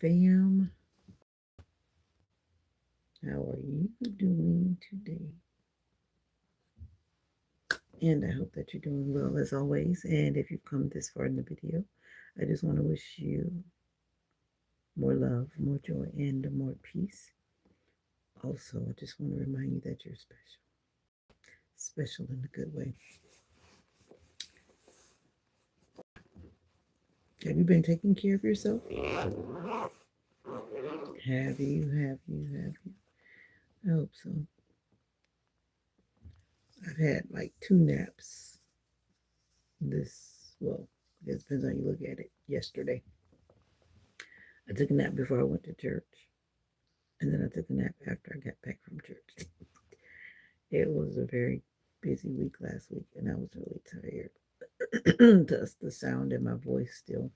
fam. How are you doing today? And I hope that you're doing well as always. And if you've come this far in the video, I just want to wish you more love, more joy, and more peace. Also, I just want to remind you that you're special. Special in a good way. Have you been taking care of yourself? Have you? I hope so. I've had like 2 naps this, well, it depends on how you look at it, yesterday. I took a nap before I went to church, and then I took a nap after I got back from church. It was a very busy week last week, and I was really tired. The sound in my voice still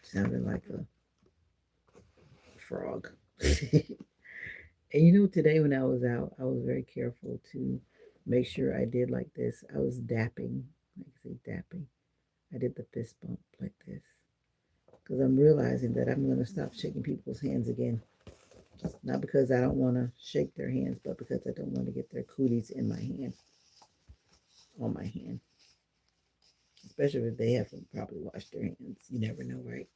sounded like a frog. And today when I was out, I was very careful to make sure I did like this. I was dapping, like I say, dapping. I did the fist bump like this because I'm realizing that I'm going to stop shaking people's hands again. Not because I don't want to shake their hands, but because I don't want to get their cooties in my hand, on my hand. Especially if they haven't probably washed their hands. You never know, right?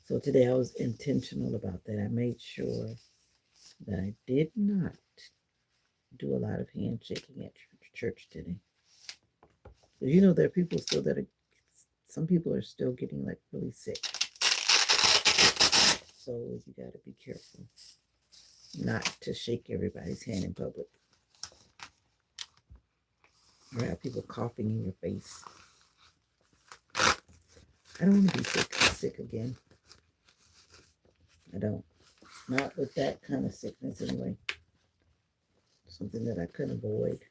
So today I was intentional about that. I made sure that I did not do a lot of handshaking at church today. Because there are people still some people are still getting like really sick. So you got to be careful not to shake everybody's hand in public. Or have people coughing in your face. I don't want to be sick again. I don't. Not with that kind of sickness anyway. Something that I couldn't avoid.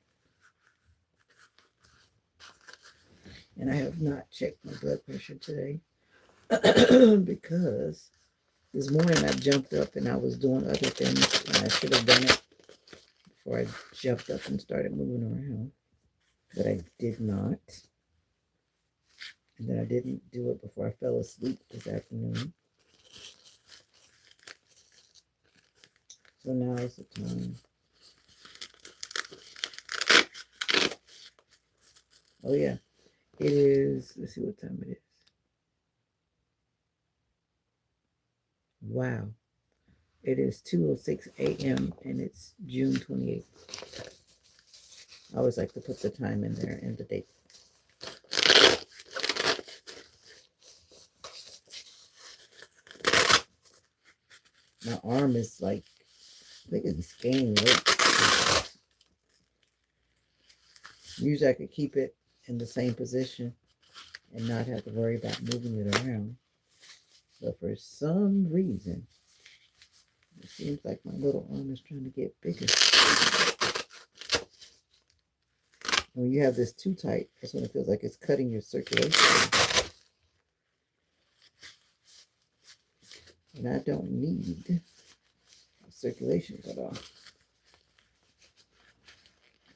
And I have not checked my blood pressure today because this morning I jumped up and I was doing other things and I should have done it before I jumped up and started moving around. But I did not. And then I didn't do it before I fell asleep this afternoon. So now is the time. Oh yeah, it is, let's see what time it is. Wow. It is 2:06 a.m. and it's June 28th. I always like to put the time in there and the date. My arm is like, I think it's gaining weight. Usually I could keep it in the same position and not have to worry about moving it around. But for some reason, it seems like my little arm is trying to get bigger. When you have this too tight, that's when it feels like it's cutting your circulation. And I don't need circulation cut off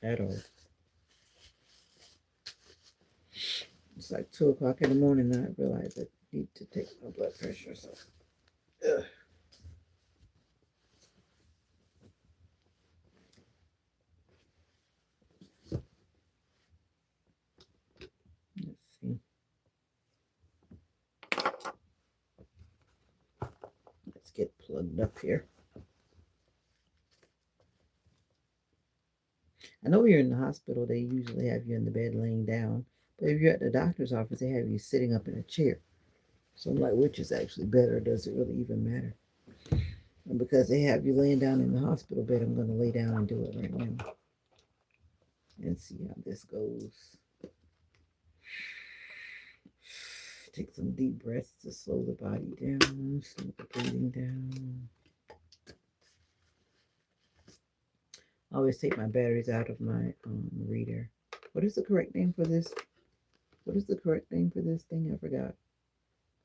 at all. It's like 2 o'clock in the morning and I realize I need to take my blood pressure. So, ugh. Let's see. Let's get plugged up here. I know when you're in the hospital, they usually have you in the bed laying down. But if you're at the doctor's office, they have you sitting up in a chair. So I'm like, which is actually better? Does it really even matter? And because they have you laying down in the hospital bed, I'm going to lay down and do it right now. And see how this goes. Take some deep breaths to slow the body down, slow the breathing down. I always take my batteries out of my reader. What is the correct name for this? What is the correct name for this thing? I forgot.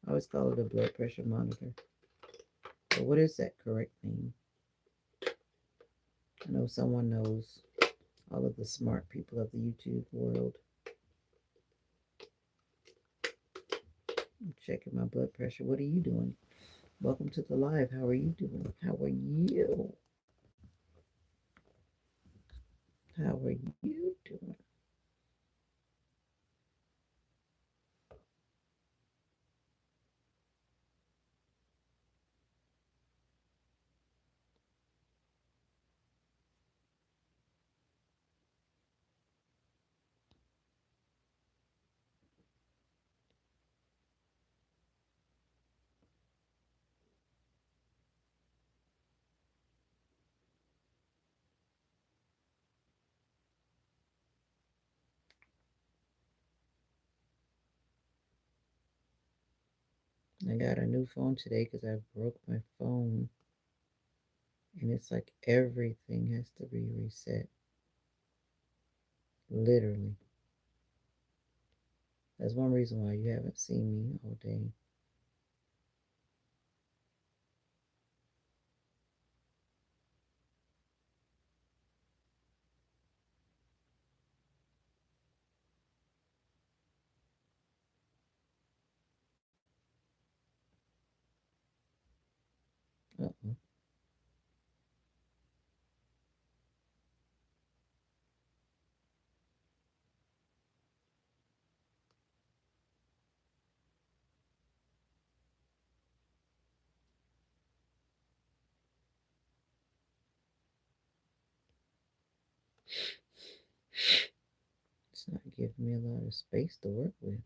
I always call it a blood pressure monitor. But what is that correct name? I know someone knows. All of the smart people of the YouTube world. I'm checking my blood pressure. What are you doing? Welcome to the live. How are you doing? How are you? How are you doing? I got a new phone today because I broke my phone. And it's like everything has to be reset. Literally. That's one reason why you haven't seen me all day. Uh-oh. It's not giving me a lot of space to work with.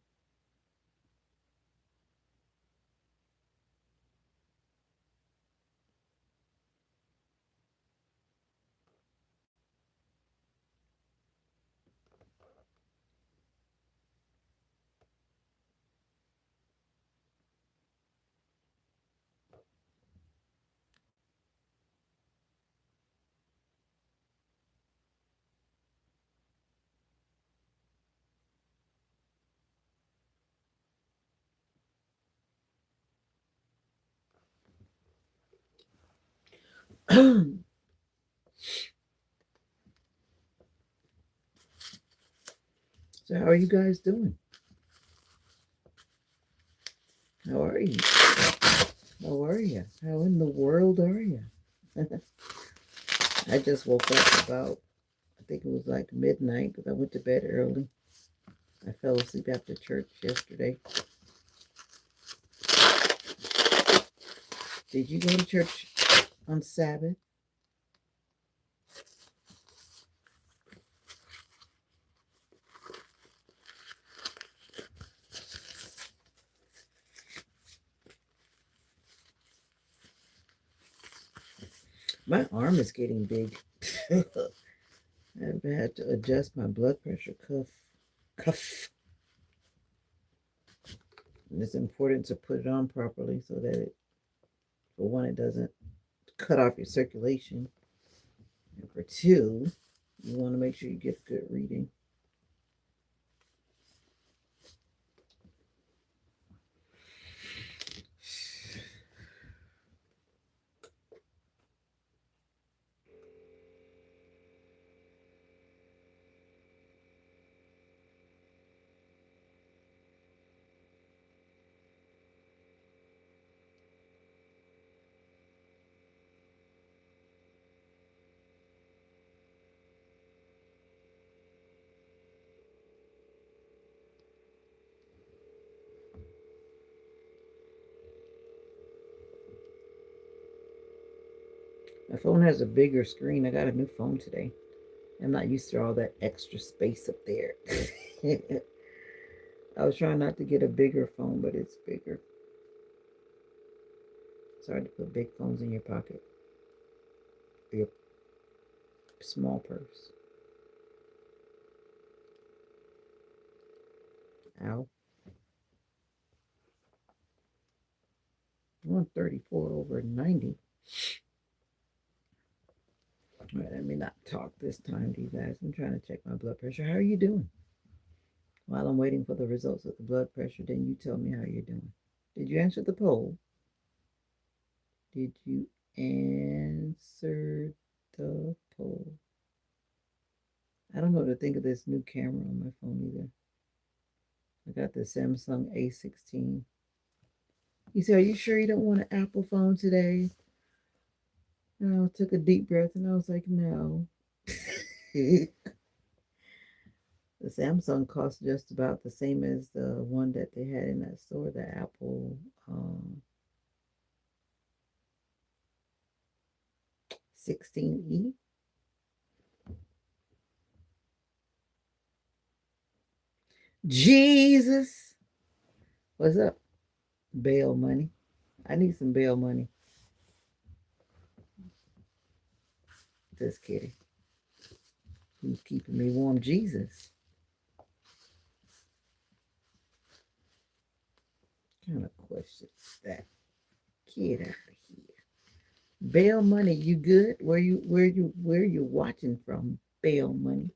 So how are you guys doing? How are you? How are you? How in the world are you? I just woke up about, I think it was like midnight because I went to bed early. I fell asleep after church yesterday. Did you go to church on Sabbath? My arm is getting big. I've had to adjust my blood pressure cuff. And it's important to put it on properly so that it, for one, it doesn't cut off your circulation. And for two, you want to make sure you get a good reading. My phone has a bigger screen. I got a new phone today. I'm not used to all that extra space up there. I was trying not to get a bigger phone, but it's bigger. It's hard to put big phones in your pocket or your small purse. Ow. 134 over 90. All right, let me not talk this time to you guys. I'm trying to check my blood pressure. How are you doing? While I'm waiting for the results of the blood pressure, then you tell me how you're doing. Did you answer the poll? Did you answer the poll? I don't know what to think of this new camera on my phone either. I got the Samsung A16. He said, "Are you sure you don't want an Apple phone today?" And I took a deep breath and I was like, "No." The Samsung cost just about the same as the one that they had in that store, the Apple 16E. Jesus, what's up? Bail money. I need some bail money. Just kidding. Who's keeping me warm? Jesus. What kind of question is that? Get out of here. Bail money, you good? Where you watching from? Bail money.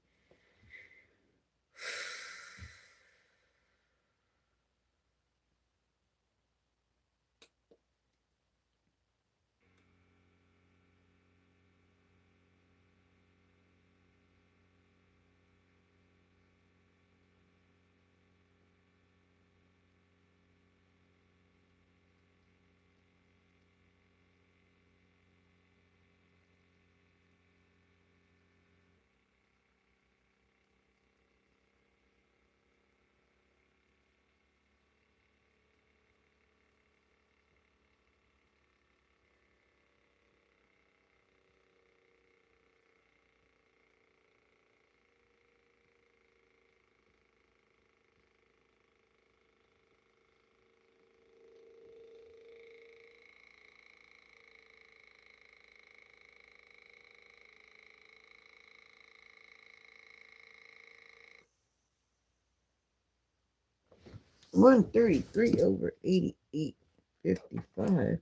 133 over 88, 55.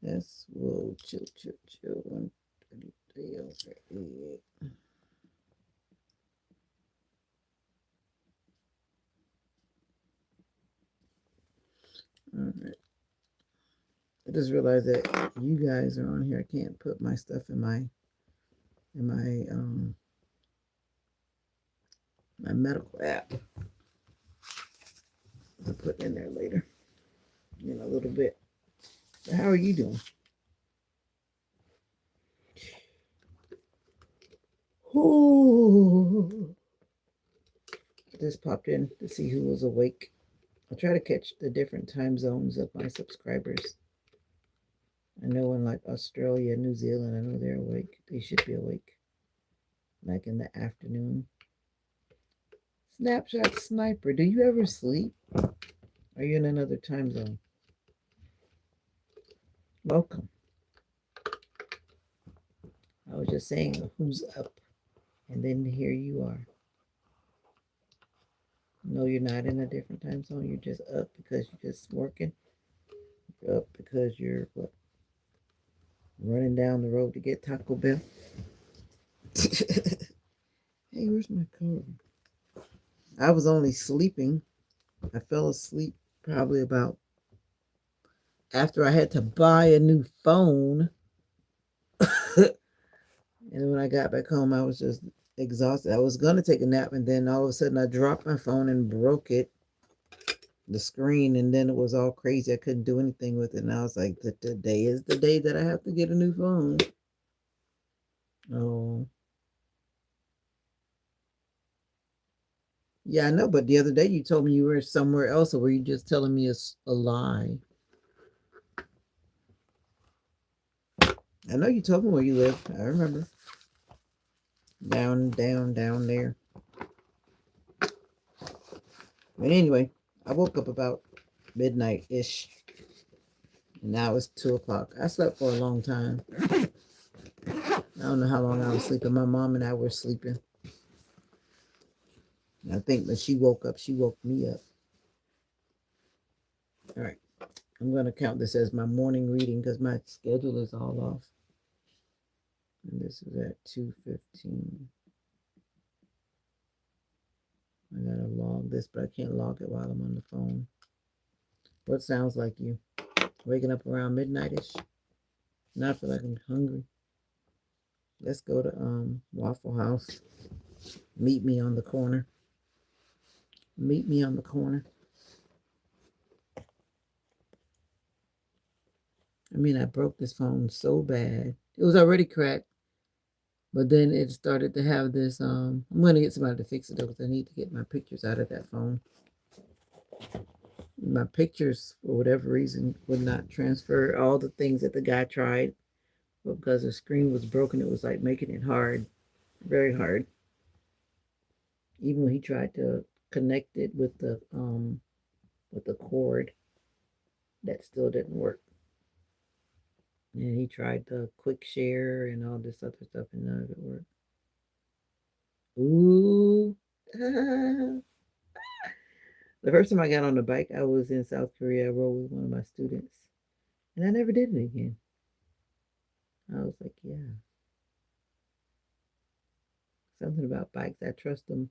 That's whoa, chill. 133 over 88. All right. I just realized that you guys are on here. I can't put my stuff in my medical app. I'll put it in there later in a little bit. But how are you doing? Ooh. I just popped in to see who was awake. I'll try to catch the different time zones of my subscribers. I know in like Australia, New Zealand, I know they're awake. They should be awake. Like in the afternoon. Snapshot Sniper, do you ever sleep? Are you in another time zone? Welcome. I was just saying who's up. And then here you are. No, you're not in a different time zone. You're just up because you're just working. You're up because you're what? Running down the road to get Taco Bell. Hey, where's my car? I was only sleeping. I fell asleep probably about after I had to buy a new phone. And when I got back home, I was just exhausted. I was going to take a nap, and then all of a sudden I dropped my phone and broke it, the screen, and then it was all crazy. I couldn't do anything with it. And I was like, today is the day that I have to get a new phone. Oh. Yeah, I know, but the other day you told me you were somewhere else, or were you just telling me a lie? I know you told me where you live. I remember. Down there. But anyway, I woke up about midnight-ish. And now it's 2 o'clock. I slept for a long time. I don't know how long I was sleeping. My mom and I were sleeping. And I think when she woke up, she woke me up. All right. I'm going to count this as my morning reading because my schedule is all off. And this is at 2:15. I got to log this, but I can't log it while I'm on the phone. What sounds like you? Waking up around midnight-ish? Now I feel like I'm hungry. Let's go to Waffle House. Meet me on the corner. Meet me on the corner. I mean, I broke this phone so bad. It was already cracked, but then it started to have this. I'm gonna get somebody to fix it though, because I need to get my pictures out of that phone. My pictures, for whatever reason, would not transfer all the things that the guy tried. But because the screen was broken, it was like making it hard, very hard. Even when he tried to connect it with the cord, that still didn't work. And he tried the quick share and all this other stuff, and none of it worked. Ooh. The first time I got on the bike, I was in South Korea. I rode with one of my students, and I never did it again. I was like, yeah, something about bikes. I trust them.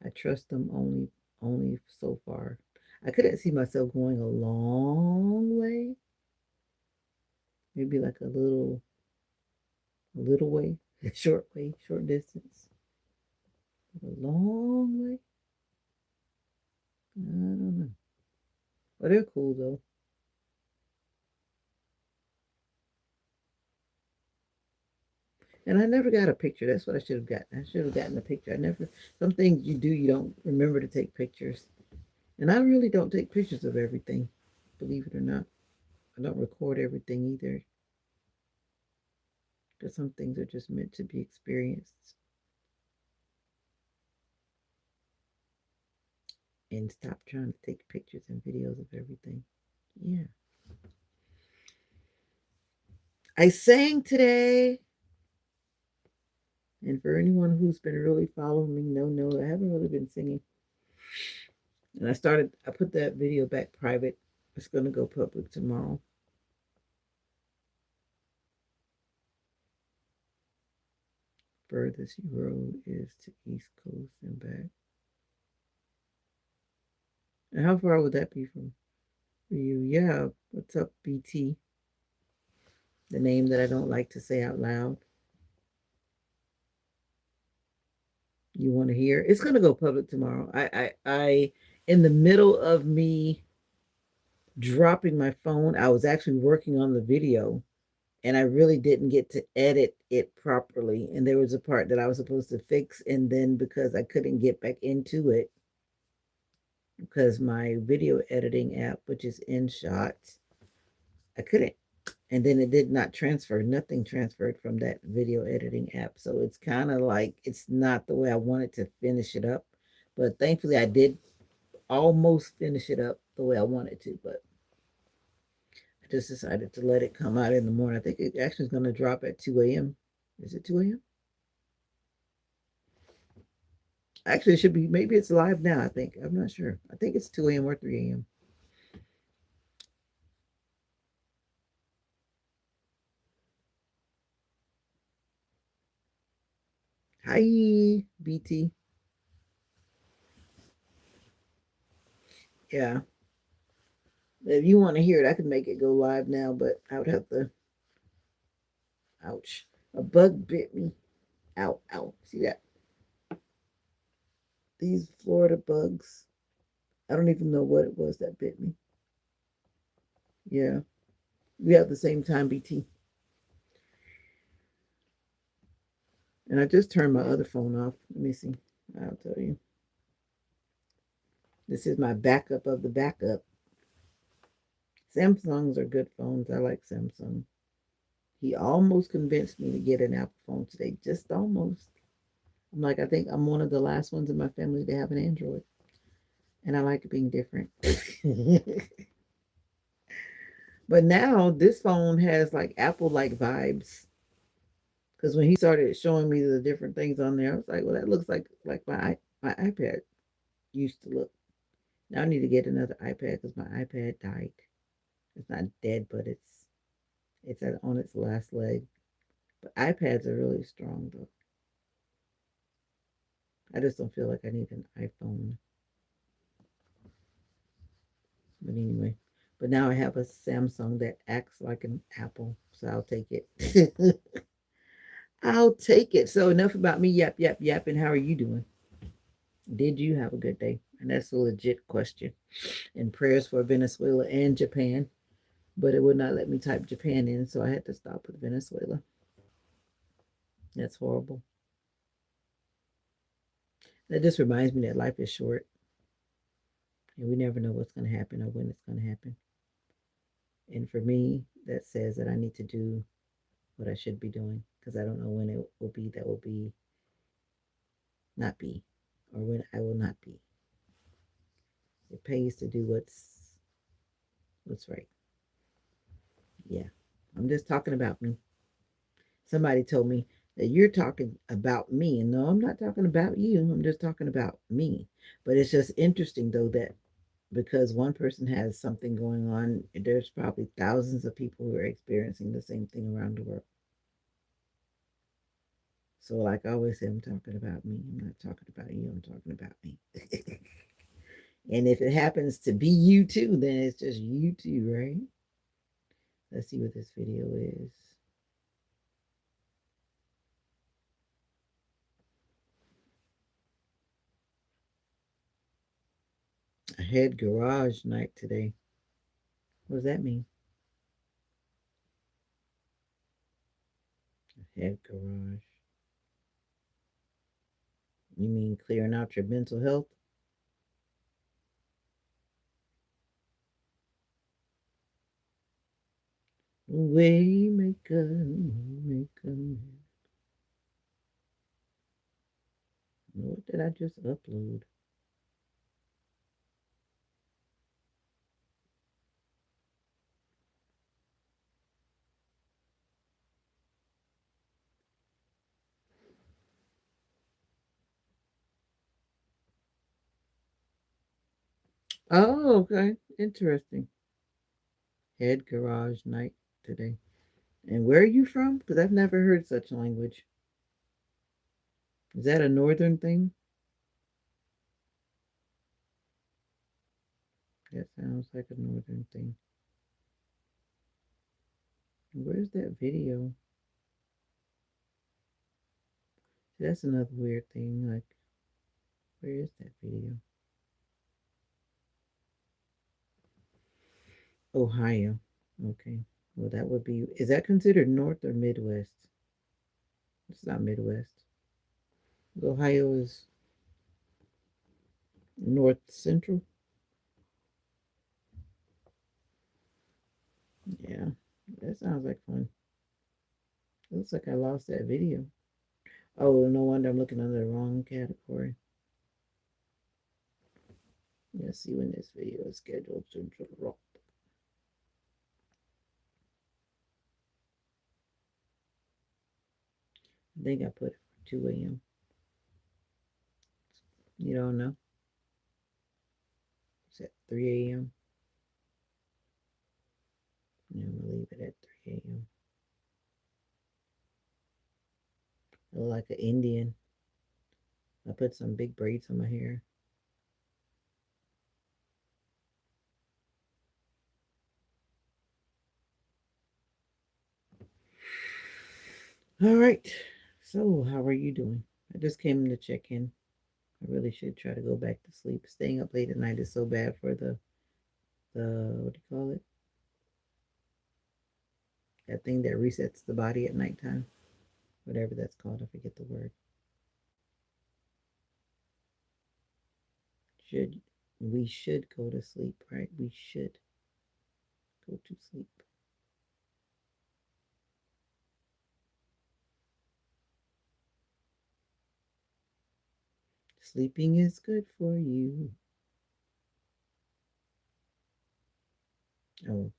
I trust them only so far. I couldn't see myself going a long way. Maybe like a little way, way, short distance. But a long way. I don't know. But they're cool though. And I never got a picture. That's what I should have gotten. I should have gotten a picture. I never. Some things you do, you don't remember to take pictures. And I really don't take pictures of everything, believe it or not. I don't record everything either, because some things are just meant to be experienced. And stop trying to take pictures and videos of everything. Yeah. I sang today. And for anyone who's been really following me, no, I haven't really been singing. And I put that video back private. It's going to go public tomorrow. Furthest road is to East Coast and back. And how far would that be from for you? Yeah. What's up, BT? The name that I don't like to say out loud. You want to hear? It's going to go public tomorrow. In the middle of me dropping my phone, I was actually working on the video, and I really didn't get to edit it properly. And there was a part that I was supposed to fix, and then because I couldn't get back into it, because my video editing app, which is InShot, I couldn't. And then it did not transfer. Nothing transferred from that video editing app. So it's kind of like it's not the way I wanted to finish it up. But thankfully, I did almost finish it up the way I wanted to. But I just decided to let it come out in the morning. I think it actually is going to drop at 2 a.m. Is it 2 a.m.? Actually, it should be. Maybe it's live now, I think. I'm not sure. I think it's 2 a.m. or 3 a.m. Hi, BT. Yeah. If you want to hear it, I could make it go live now, but I would have to. Ouch. A bug bit me. Ow, ow. See that? These Florida bugs. I don't even know what it was that bit me. Yeah. We have the same time, BT. And I just turned my other phone off. Let me see. I'll tell you. This is my backup of the backup. Samsungs are good phones. I like Samsung. He almost convinced me to get an Apple phone today. Just almost. I'm like, I think I'm one of the last ones in my family to have an Android. And I like being different. But now this phone has like Apple like vibes. Because when he started showing me the different things on there, I was like, well, that looks like my iPad used to look. Now I need to get another iPad because my iPad died. It's not dead, but it's on its last leg. But iPads are really strong though. I just don't feel like I need an iPhone. But anyway, but now I have a Samsung that acts like an Apple, so I'll take it. I'll take it. So enough about me yap yap yapping. How are you doing? Did you have a good day? And that's a legit question. And prayers for Venezuela and Japan. but it would not let me type Japan in, so I had to stop with Venezuela. That's horrible. That just reminds me that life is short, and we never know what's going to happen or when it's going to happen. And for me, that says that I need to do what I should be doing because I don't know when it will be that will be not be or when I will not be. It pays to do what's right. Yeah. I'm just talking about me. Somebody told me that you're talking about me. And no, I'm not talking about you. I'm just talking about me. But it's just interesting though that because one person has something going on, there's probably thousands of people who are experiencing the same thing around the world. So, like I always say, I'm talking about me. I'm not talking about you. I'm talking about me. And if it happens to be you too, then it's just you too, right? Let's see what this video is. I had garage night today. What does that mean? I had garage. You mean clearing out your mental health? Waymaker, maker. What did I just upload? Oh, okay. Interesting. Head garage night today. And where are you from? Because I've never heard such language. Is that a northern thing? That sounds like a northern thing. Where's that video? That's another weird thing. Like, where is that video? Ohio. Okay. Well, that would be. Is that considered North or Midwest? It's not Midwest. Ohio is North Central. Yeah, that sounds like fun. Looks like I lost that video. Oh, no wonder I'm looking under the wrong category. Let's see when this video is scheduled to drop. I think I put it for 2 a.m. You don't know? It's at 3 a.m. And I'm gonna leave it at 3 a.m. I look like an Indian. I put some big braids on my hair. All right. So, how are you doing? I just came to check in. I really should try to go back to sleep. Staying up late at night is so bad for the what do you call it? That thing that resets the body at nighttime. Whatever that's called. I forget the word. Should we should go to sleep, right? We should go to sleep. Sleeping is good for you. Oh,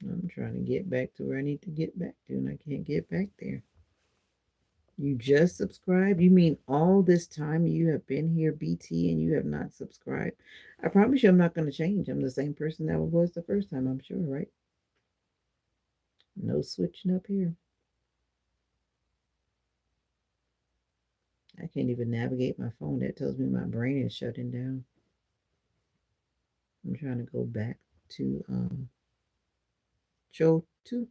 I'm trying to get back to where I need to get back to, and I can't get back there. You just subscribed? You mean all this time you have been here, BT, and you have not subscribed? I promise you I'm not going to change. I'm the same person that I was the first time, I'm sure, right? No switching up here. I can't even navigate my phone. That tells me my brain is shutting down. I'm trying to go back to Cho 2.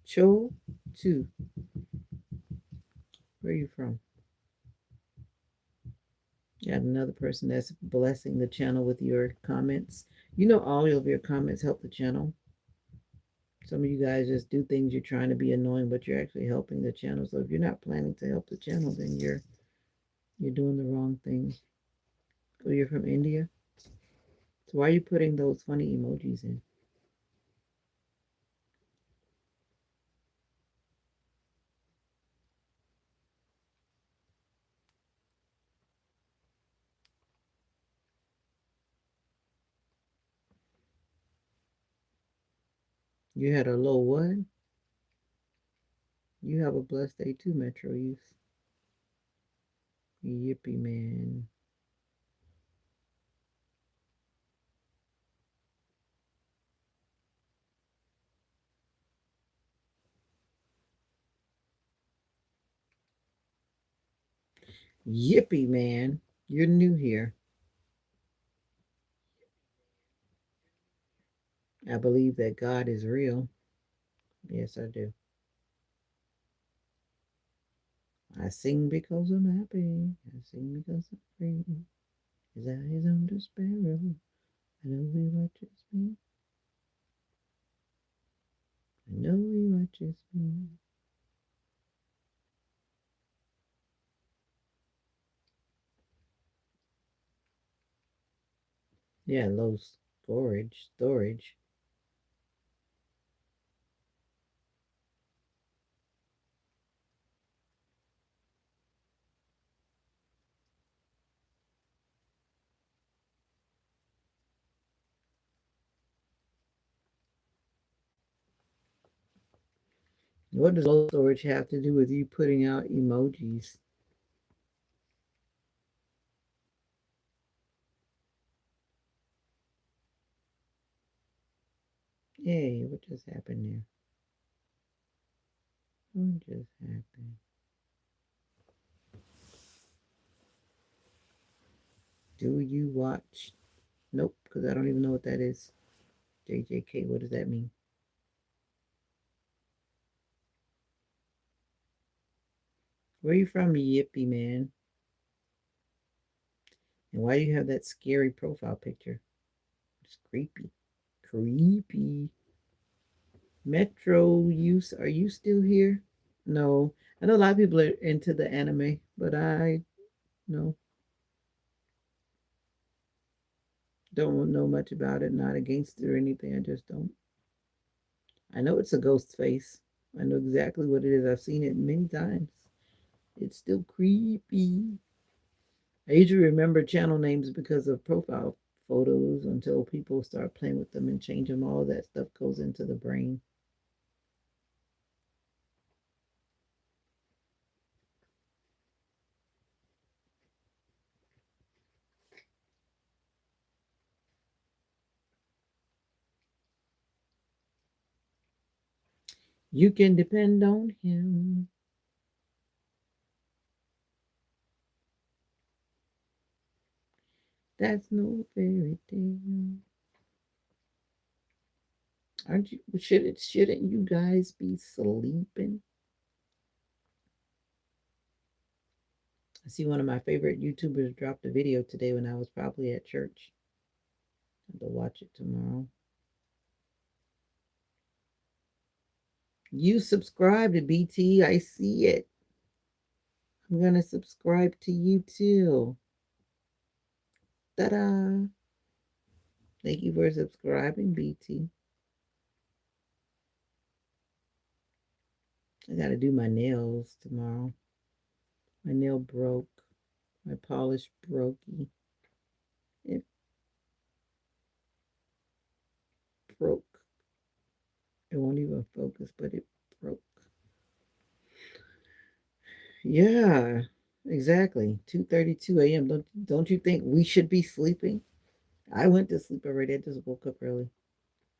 Cho 2. Where are you from? Got another person that's blessing the channel with your comments. You know, all of your comments help the channel. Some of you guys just do things you're trying to be annoying, but you're actually helping the channel. So if you're not planning to help the channel, then you're doing the wrong thing. Oh, you're from India? So why are you putting those funny emojis in? You had a low what? You have a blessed day too, Metro Youth. Yippee man. Yippee man. You're new here. I believe that God is real. Yes, I do. I sing because I'm happy. I sing because I'm free. His eyes on the sparrow. I know he watches me. I know he watches me. Yeah, low storage. Storage. What does low storage have to do with you putting out emojis? Hey, what just happened there? What just happened? Do you watch? Nope, because I don't even know what that is. JJK, what does that mean? Where are you from, Yippee man? And why do you have that scary profile picture? It's creepy. Creepy. Metro use, are you still here? No. I know a lot of people are into the anime, but I no don't know much about it. Not against it or anything. I just don't. I know it's a ghost face. I know exactly what it is. I've seen it many times. It's still creepy. I usually remember channel names because of profile photos until people start playing with them and change them. All that stuff goes into the brain. You can depend on him. That's no fairy tale. Aren't you? Shouldn't you guys be sleeping? I see one of my favorite YouTubers dropped a video today when I was probably at church. I have to watch it tomorrow. You subscribe to BT. I see it. I'm gonna subscribe to you too. Ta-da! Thank you for subscribing, BT. I gotta do my nails tomorrow. My nail broke. My polish brokey. It broke. It won't even focus, but it broke. Yeah, exactly. 2:32 a.m. Don't you think we should be sleeping? I went to sleep already. I just woke up early.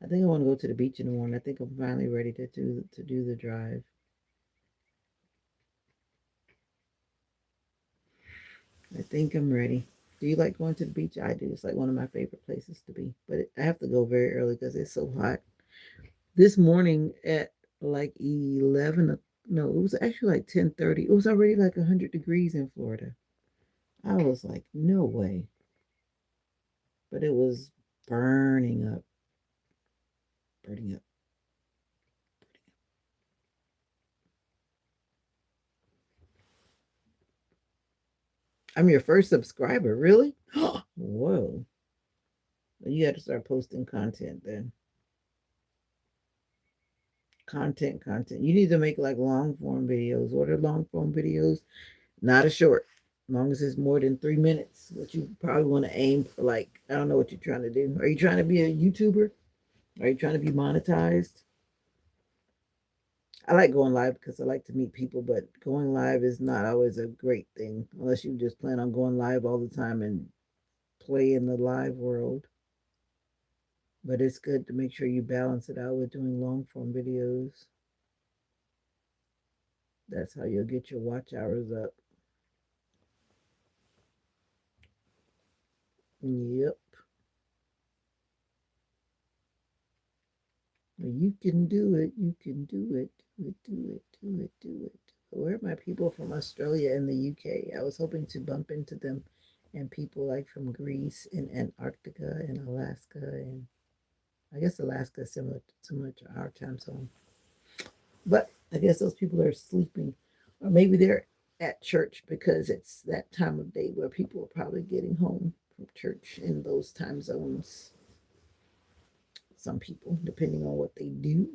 I think I want to go to the beach in the morning. I think I'm finally ready to do the drive. I think I'm ready. Do you like going to the beach? I do. It's like one of my favorite places to be. But I have to go very early because it's so hot. This morning at like 11, no, it was actually like 10:30. It was already like 100 degrees in Florida. I was like, no way. But it was burning up, burning up. I'm your first subscriber, really? Whoa. You got to start posting content then. Content. You need to make like long form videos. What are long form videos? Not a short. As long as it's more than 3 minutes. But you probably want to aim for like, I don't know what you're trying to do. Are you trying to be a YouTuber? Are you trying to be monetized? I like going live because I like to meet people, but going live is not always a great thing unless you just plan on going live all the time and play in the live world. But it's good to make sure you balance it out with doing long form videos. That's how you'll get your watch hours up. Yep. You can do it. You can do it. Do it. Do it. Do it. Do it. Where are my people from Australia and the UK? I was hoping to bump into them and people like from Greece and Antarctica and Alaska, and I guess Alaska is similar to our time zone. But I guess those people are sleeping, or maybe they're at church because it's that time of day where people are probably getting home from church in those time zones. Some people, depending on what they do.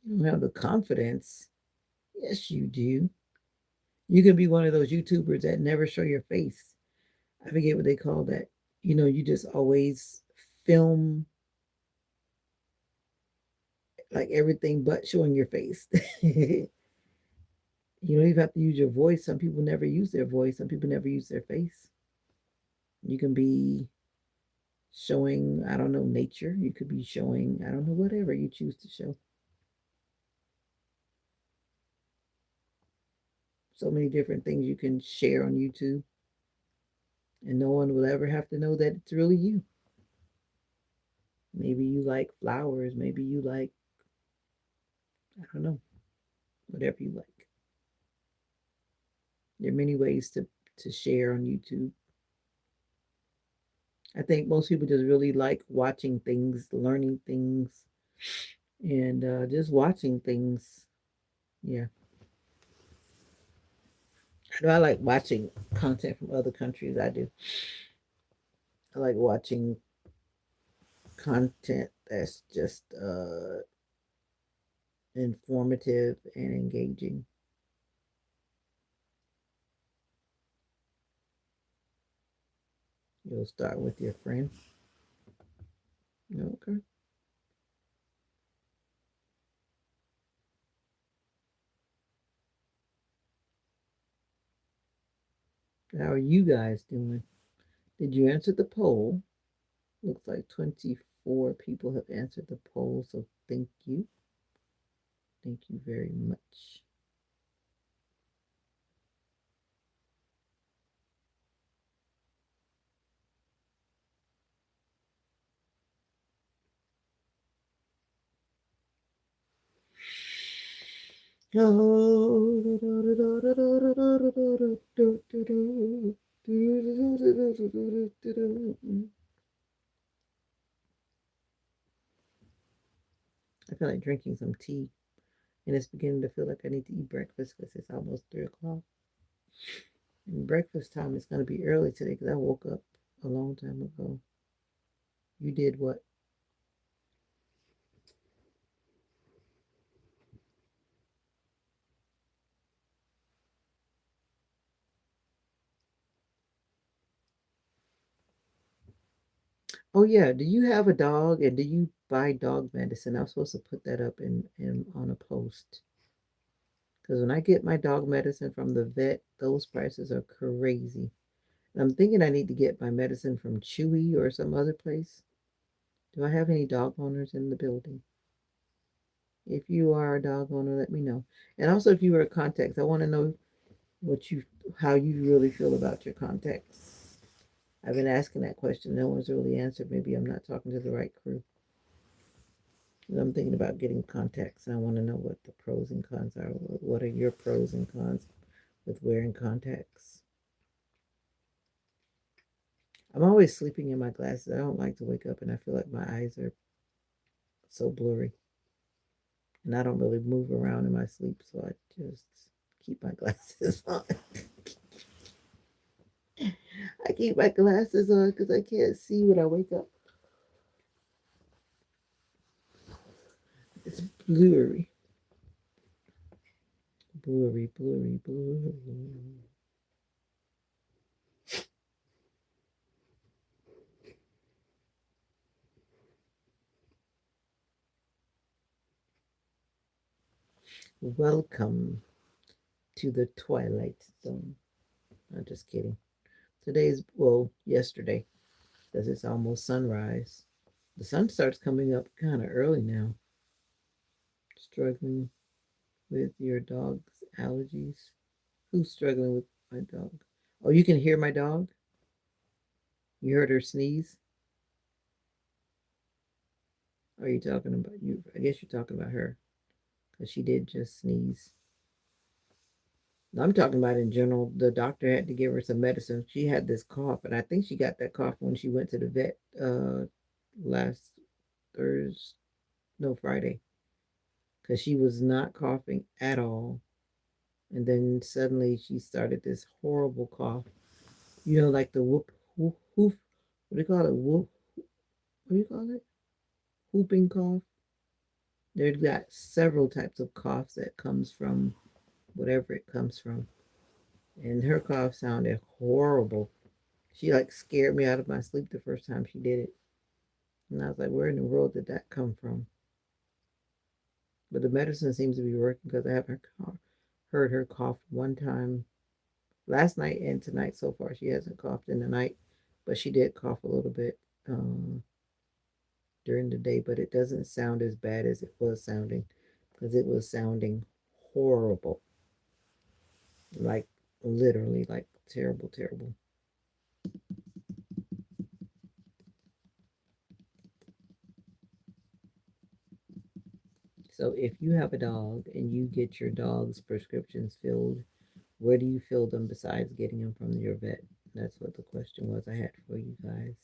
You don't have the confidence. Yes, you do. You can be one of those YouTubers that never show your face. I forget what they call that. You just always film like everything but showing your face. You don't even have to use your voice. Some people never use their voice. Some people never use their face. You can be showing, I don't know, nature. You could be showing, I don't know, whatever you choose to show. So many different things you can share on YouTube, and no one will ever have to know that it's really you. Maybe you like flowers. Maybe you like, I don't know, whatever you like. There are many ways to share on YouTube. I think most people just really like watching things, learning things, and just watching things. Yeah. I like watching content from other countries. I do. I like watching content that's just informative and engaging. You'll start with your friend. Okay. How are you guys doing? Did you answer the poll? Looks like 24 people have answered the poll, so thank you. Thank you very much. I feel like drinking some tea, and it's beginning to feel like I need to eat breakfast because it's almost 3 o'clock. And breakfast time is going to be early today because I woke up a long time ago. You did what? Oh yeah, do you have a dog and do you buy dog medicine? I was supposed to put that up in on a post. Because when I get my dog medicine from the vet, those prices are crazy. And I'm thinking I need to get my medicine from Chewy or some other place. Do I have any dog owners in the building? If you are a dog owner, let me know. And also, if you are a contacts, I want to know what you, how you really feel about your contacts. I've been asking that question. No one's really answered. Maybe I'm not talking to the right crew. I'm thinking about getting contacts, and I want to know what the pros and cons are. What are your pros and cons with wearing contacts? I'm always sleeping in my glasses. I don't like to wake up and I feel like my eyes are so blurry. And I don't really move around in my sleep, so I just keep my glasses on. I keep my glasses on because I can't see when I wake up. It's blurry. Blurry, blurry, blurry. Welcome to the Twilight Zone. I'm just kidding. Today's, well, yesterday, because it's almost sunrise. The sun starts coming up kind of early now. Struggling with your dog's allergies? Who's struggling with my dog? Oh, you can hear my dog? You heard her sneeze? Or are you talking about you? I guess you're talking about her because she did just sneeze. No, I'm talking about in general. The doctor had to give her some medicine. She had this cough, and I think she got that cough when she went to the vet last Thursday, no, Friday, because she was not coughing at all. And then suddenly she started this horrible cough. You know, like the whoop, whoop, whoop. What do you call it? Whoop. What do you call it? Whooping cough. They've got several types of coughs that comes from whatever it comes from. And her cough sounded horrible. She like scared me out of my sleep the first time she did it. And I was like, where in the world did that come from? But the medicine seems to be working because I haven't heard her cough one time last night and tonight so far. She hasn't coughed in the night, but she did cough a little bit during the day, but it doesn't sound as bad as it was sounding because it was sounding horrible. Like literally, like terrible, terrible. So if you have a dog and you get your dog's prescriptions filled, where do you fill them besides getting them from your vet? That's what the question was I had for you guys.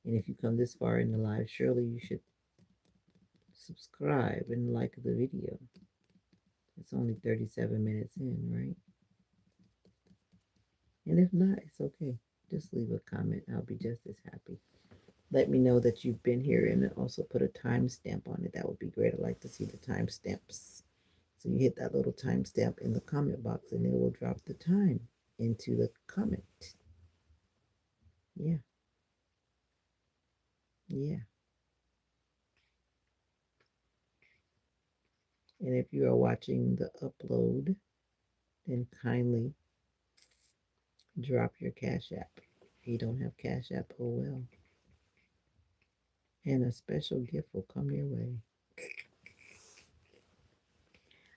And if you come this far in the live, surely you should subscribe and like the video. It's only 37 minutes in, right? And if not, it's okay. Just leave a comment. I'll be just as happy. Let me know that you've been here and also put a timestamp on it. That would be great. I'd like to see the timestamps. So you hit that little timestamp in the comment box and it will drop the time into the comment. Yeah, yeah. And if you are watching the upload, then kindly drop your Cash App. If you don't have Cash App, oh well. And a special gift will come your way.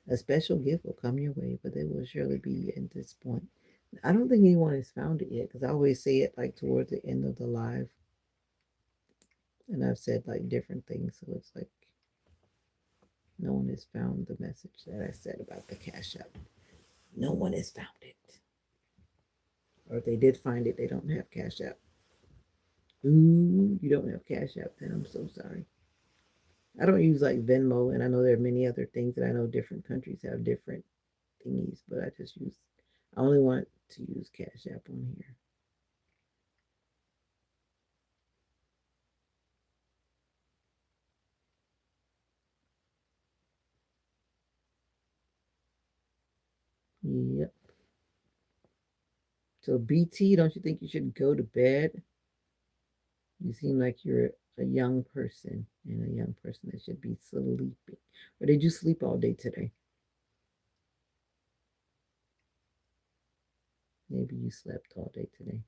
A special gift will come your way, but it will surely be at this point. I don't think anyone has found it yet because I always say it like towards the end of the live. And I've said like different things. So it's like no one has found the message that I said about the Cash App. No one has found it. Or if they did find it, they don't have Cash App. Ooh, you don't have Cash App, then I'm so sorry. I don't use like Venmo, and I know there are many other things that I know different countries have different thingies, but I only want to use Cash App on here. Yep. So BT, don't you think you should go to bed? You seem like you're a young person and a young person that should be sleeping. Or did you sleep all day today? Maybe you slept all day today.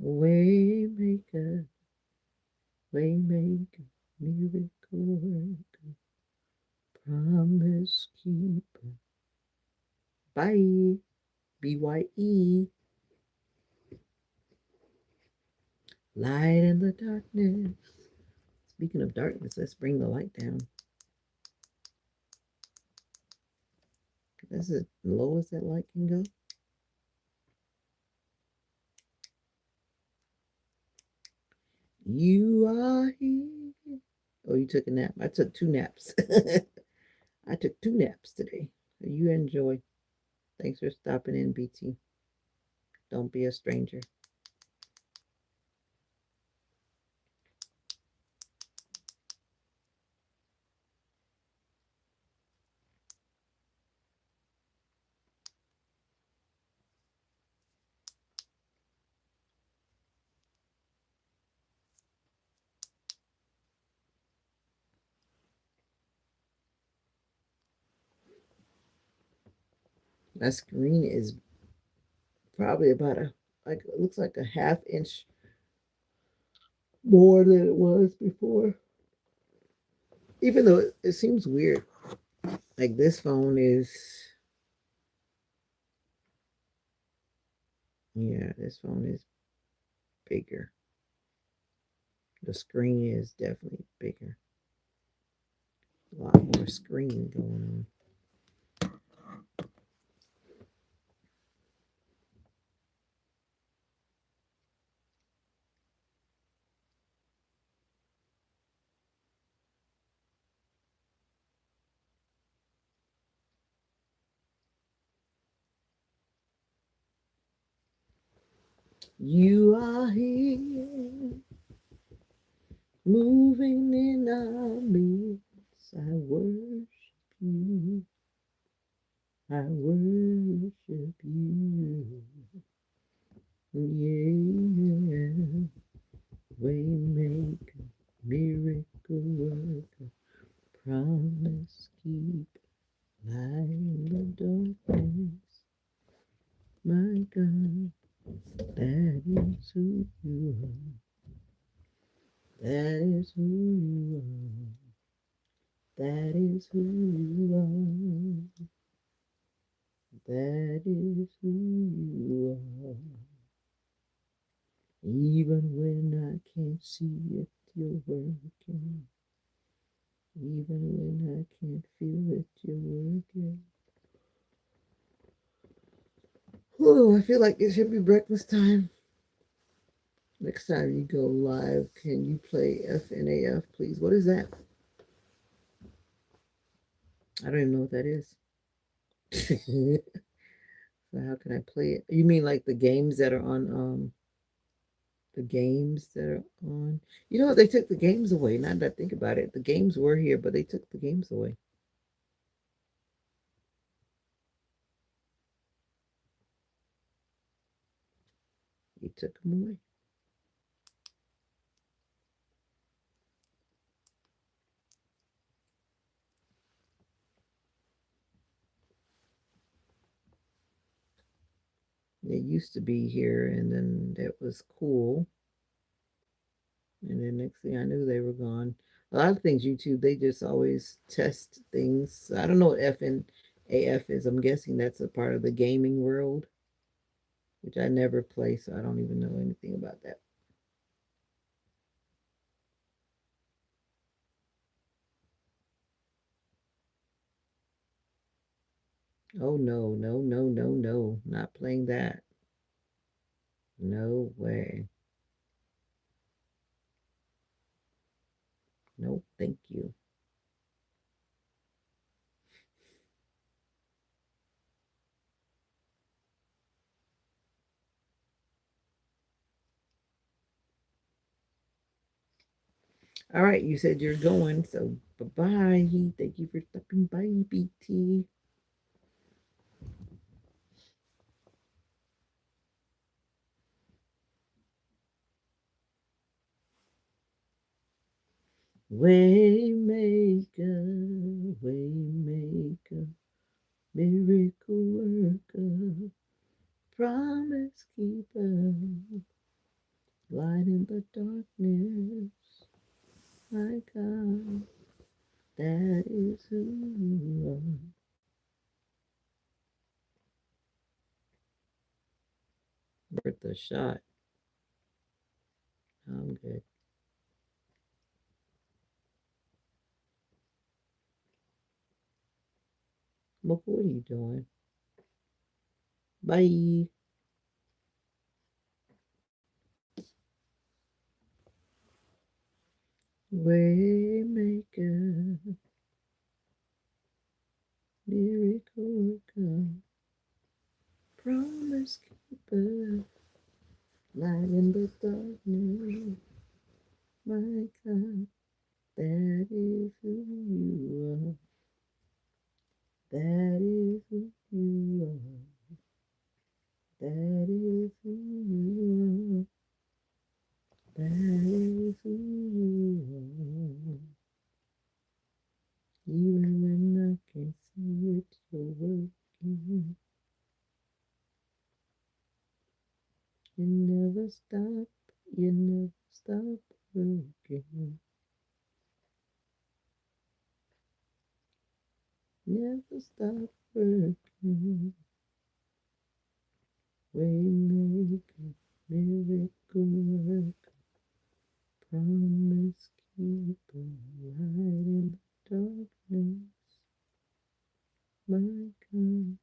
Waymaker, waymaker, miracle worker, promise keeper. Bye. BYE. Light in the darkness. Speaking of darkness, let's bring the light down. That's as low as that light can go. You are here. Oh, you took a nap. I took 2 naps. I took 2 naps today. You enjoy. Thanks for stopping in, BT. Don't be a stranger. My screen is probably about a like it looks like a half inch more than it was before. Even though it seems weird. Like this phone is yeah, this phone is bigger. The screen is definitely bigger. A lot more screen going on. You are here, moving in our midst. I worship you. I worship you. Yeah. Waymaker, miracle worker, promise keep, light in the darkness. My God, that is who you are. That is who you are. That is who you are. That is who you are. Even when I can't see it, you're working. Even when I can't feel it, you're working. Oh, I feel like it should be breakfast time. Next time you go live, can you play FNAF, please? What is that? I don't even know what that is. So how can I play it? You mean like the games that are on the games that are on? You know what? They took the games away. Now that I think about it, the games were here, but they took the games away. You took them away. They used to be here, and then that was cool. And then next thing I knew, they were gone. A lot of things YouTube, they just always test things. I don't know what F and AF is. I'm guessing that's a part of the gaming world, which I never play, so I don't even know anything about that. Oh no, no, no, no, no. Not playing that. No way. No, thank you. All right, you said you're going, so bye-bye. Thank you for stopping by, BT. Waymaker, waymaker, miracle worker, promise keeper, light in the darkness. My God, that is who you are. worth a shot. I'm good. Look, what are you doing? Bye. Waymaker, miracle worker, promise keeper, light in the darkness. My God, that is who you are. That is who you are. That is who you are. That is who you are. Even when I can see it, you're working. You never stop. You never stop working. Never stop working. Waymaker, miracle worker, promise keeper, light in the darkness. My God,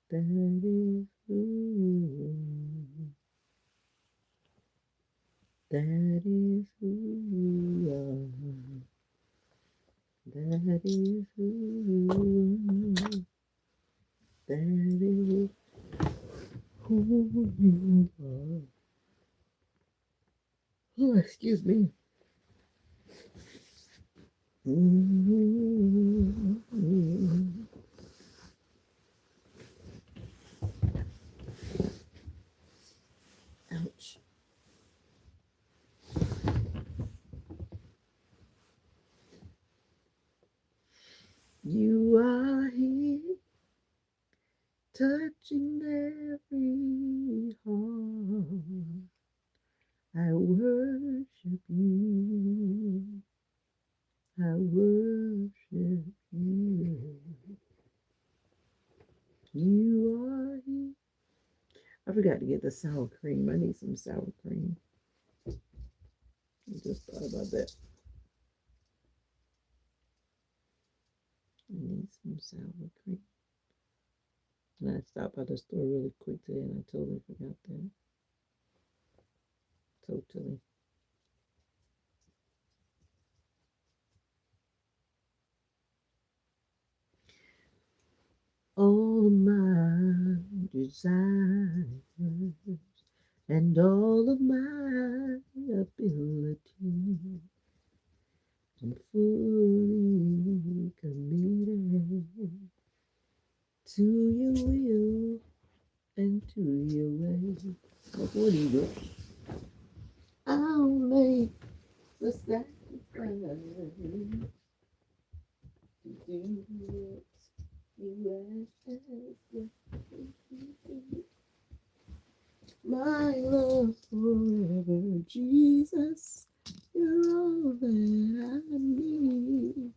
that is who you are. That is who you are. That is who you are. That is who you are. Oh, excuse me. Ouch. You are here, touching every heart. I worship you. I worship you. You are here. I forgot to get the sour cream. I need some sour cream. I just thought about that. I need some sour cream. And I stopped by the store really quick today and I totally forgot that. Totally. All my desires and all of my ability, I'm fully committed to your will and to your way. Like, what do you do? I'll make the sacrifice to do what you ask. My love forever, Jesus, you're all that I need,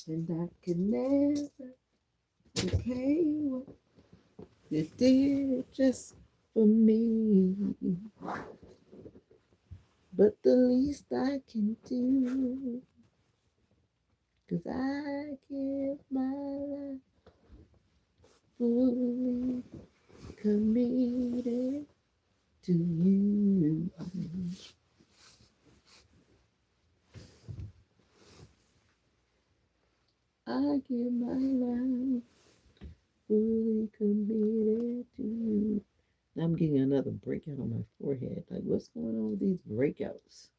and I can never repay what you did just for me. But the least I can do, 'cause I give my life fully committed to you. I give my life fully committed to you. Now I'm getting another breakout on my forehead. Like, what's going on with these breakouts?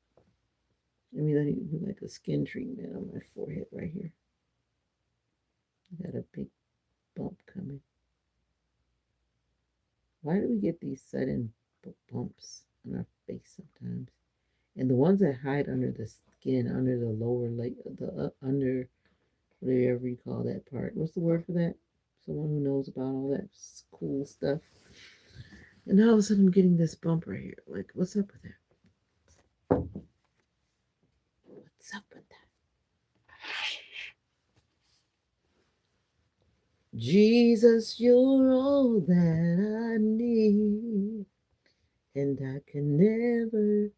I mean, I need to do like a skin treatment on my forehead right here. I got a big bump coming. Why do we get these sudden bumps on our face sometimes? And the ones that hide under the skin, under the lower leg, the under whatever you call that part. What's the word for that? Someone who knows about all that cool stuff. And all of a sudden, I'm getting this bump right here. Like, what's up with that? What's up with that? Jesus, you're all that I need, and I can never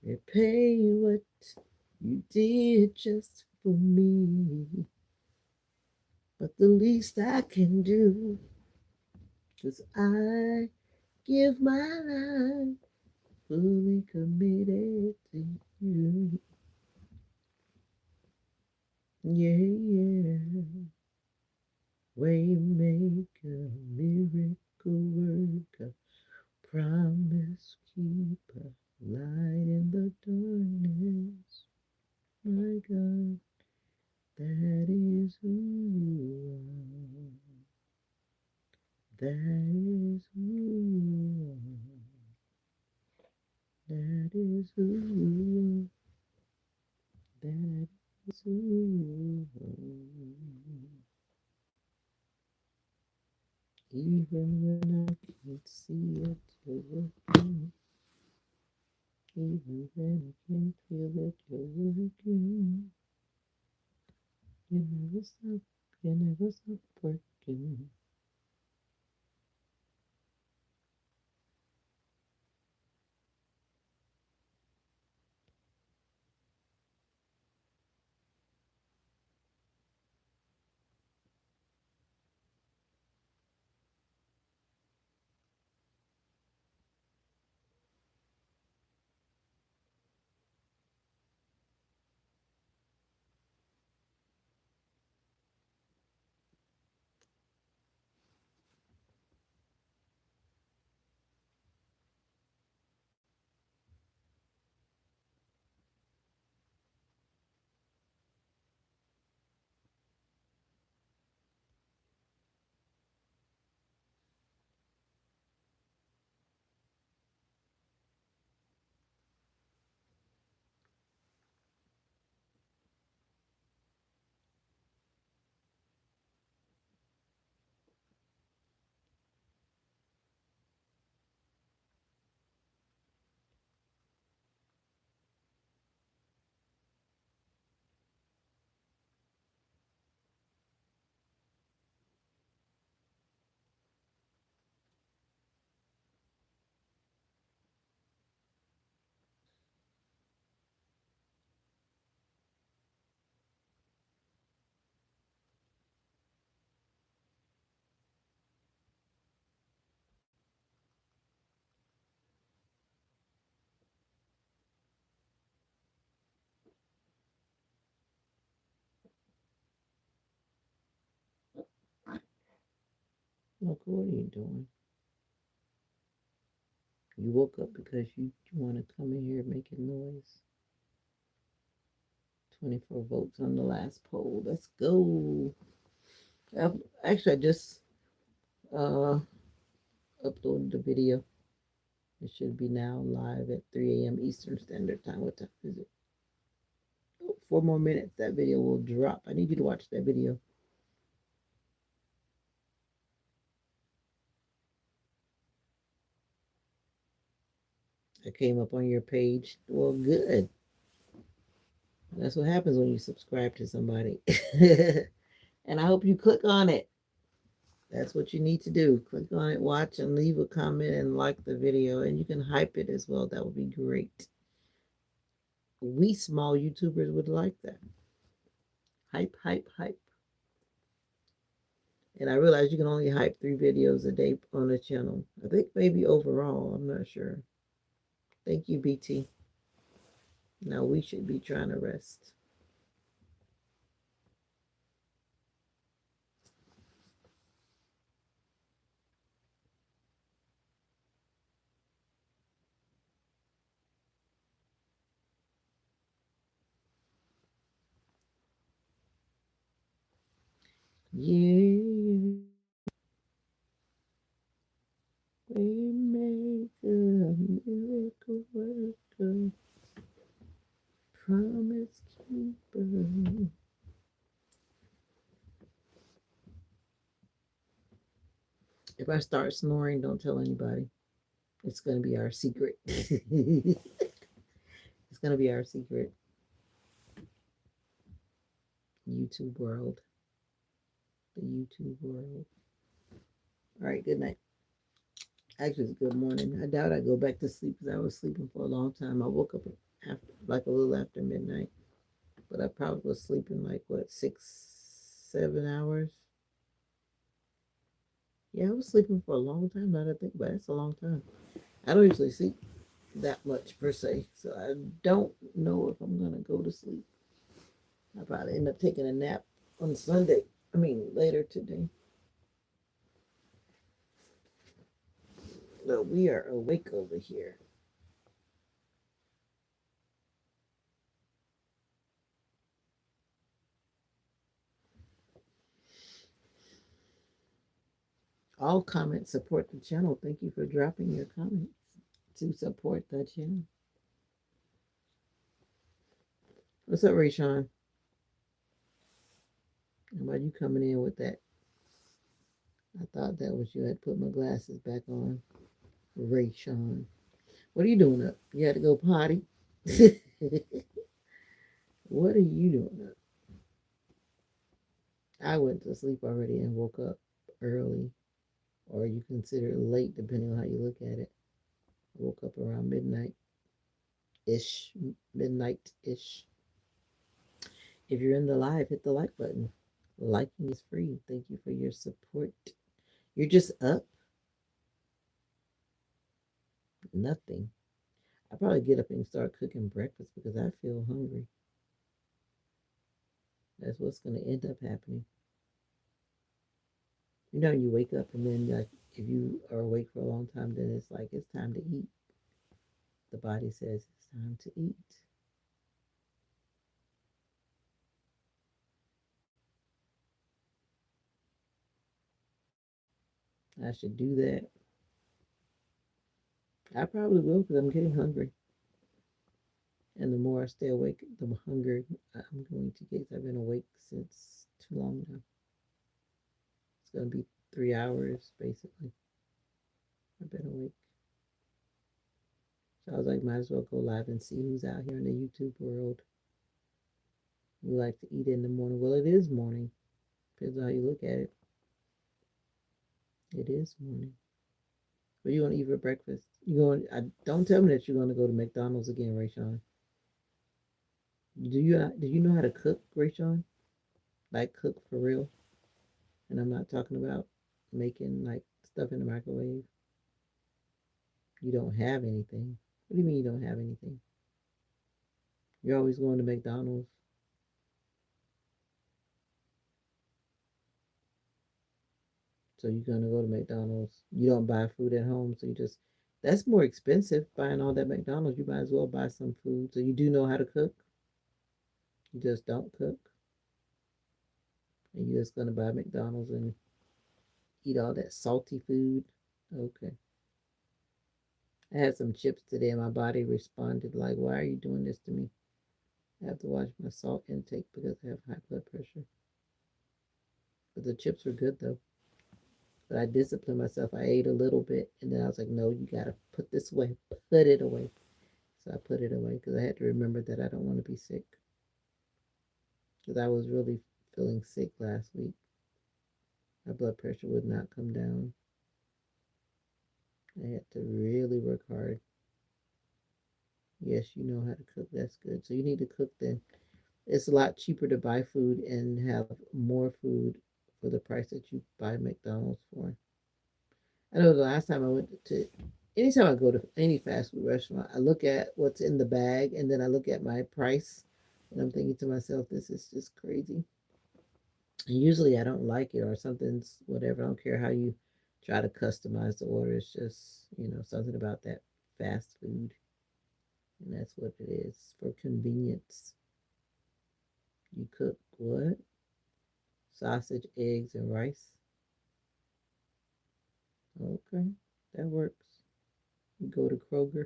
repay what you did just for me. But the least I can do is I give my life fully committed to you. Yeah, yeah. Waymaker, miracle worker, promise keeper, light in the darkness. My God, that is who you are. That is who you are. That is who you are. That is who you are. Even when I can't see it, you're working. Even when I can't feel it, you're working. You never stop, you never stop working. Look, what are you doing? You woke up because you want to come in here making noise. 24 votes on the last poll. Let's go. Actually, I just uh, uploaded the video. It should be now live at 3 a.m. Eastern Standard Time. What time is it? Oh, 4 more minutes. That video will drop. I need you to watch that video. I came up on your page. Well, good. That's what happens when you subscribe to somebody. And I hope you click on it. That's what you need to do. Click on it, watch, and leave a comment and like the video. And you can hype it as well. That would be great. We small YouTubers would like that. Hype, hype, hype. And I realize you can only hype 3 videos a day on the channel. I think maybe overall. I'm not sure. Thank you, BT. Now we should be trying to rest. Yeah. Waymaker, miracle worker, promise keeper. If I start snoring, don't tell anybody. It's going to be our secret. It's going to be our secret. YouTube world. the YouTube world. All right, good night. Actually, it's good morning. I doubt I go back to sleep because I was sleeping for a long time. I woke up after, like a little after midnight, but I probably was sleeping like what 6, 7 hours. Yeah, I was sleeping for a long time. Now that I think about it, it's a long time. I don't usually sleep that much per se, so I don't know if I'm gonna go to sleep. I probably end up taking a nap on Sunday. I mean, later today. But we are awake over here. All comments support the channel. Thank you for dropping your comments to support the channel. What's up, Rayshawn? How about you coming in with that? I thought that was you. I had put my glasses back on. Rayshawn. What are you doing up? You had to go potty? What are you doing up? I went to sleep already and woke up early, or you consider it late, depending on how you look at it. I woke up around midnight ish, midnight ish. If you're in the live, hit the like button. Liking is free. Thank you for your support. You're just up? Nothing. I probably get up and start cooking breakfast because I feel hungry. That's what's going to end up happening. You know, you wake up and then, like, if you are awake for a long time, then it's like it's time to eat. The body says it's time to eat. I should do that. I probably will because I'm getting hungry. And the more I stay awake, the hungry I'm going to get. I've been awake since too long now. It's going to be 3 hours, basically. I've been awake. So I was like, might as well go live and see who's out here in the YouTube world. You like to eat in the morning. Well, it is morning. Depends on how you look at it. It is morning. What you want to eat for breakfast? You going? Don't tell me that you're going to go to McDonald's again, Rayshawn. Do you know how to cook, Rayshawn? Like cook for real? And I'm not talking about making like stuff in the microwave. You don't have anything. What do you mean you don't have anything? You're always going to McDonald's. So you're gonna go to McDonald's. You don't buy food at home, so you just that's more expensive buying all that McDonald's. You might as well buy some food. So you do know how to cook. You just don't cook. And you're just gonna buy McDonald's and eat all that salty food. Okay. I had some chips today and my body responded like, why are you doing this to me? I have to watch my salt intake because I have high blood pressure. But the chips were good though. But I disciplined myself. I ate a little bit and then I was like, no, you gotta put this away. Put it away. So I put it away because I had to remember that I don't want to be sick. Because I was really feeling sick last week. My blood pressure would not come down. I had to really work hard. Yes, you know how to cook. That's good. So you need to cook then. It's a lot cheaper to buy food and have more food for the price that you buy McDonald's for. I know the last time I went to, anytime I go to any fast food restaurant, I look at what's in the bag and then I look at my price and I'm thinking to myself, this is just crazy. And usually I don't like it or something's whatever. I don't care how you try to customize the order. It's just, something about that fast food. And that's what it is for convenience. You cook what? Sausage, eggs, and rice. Okay, that works. You go to Kroger.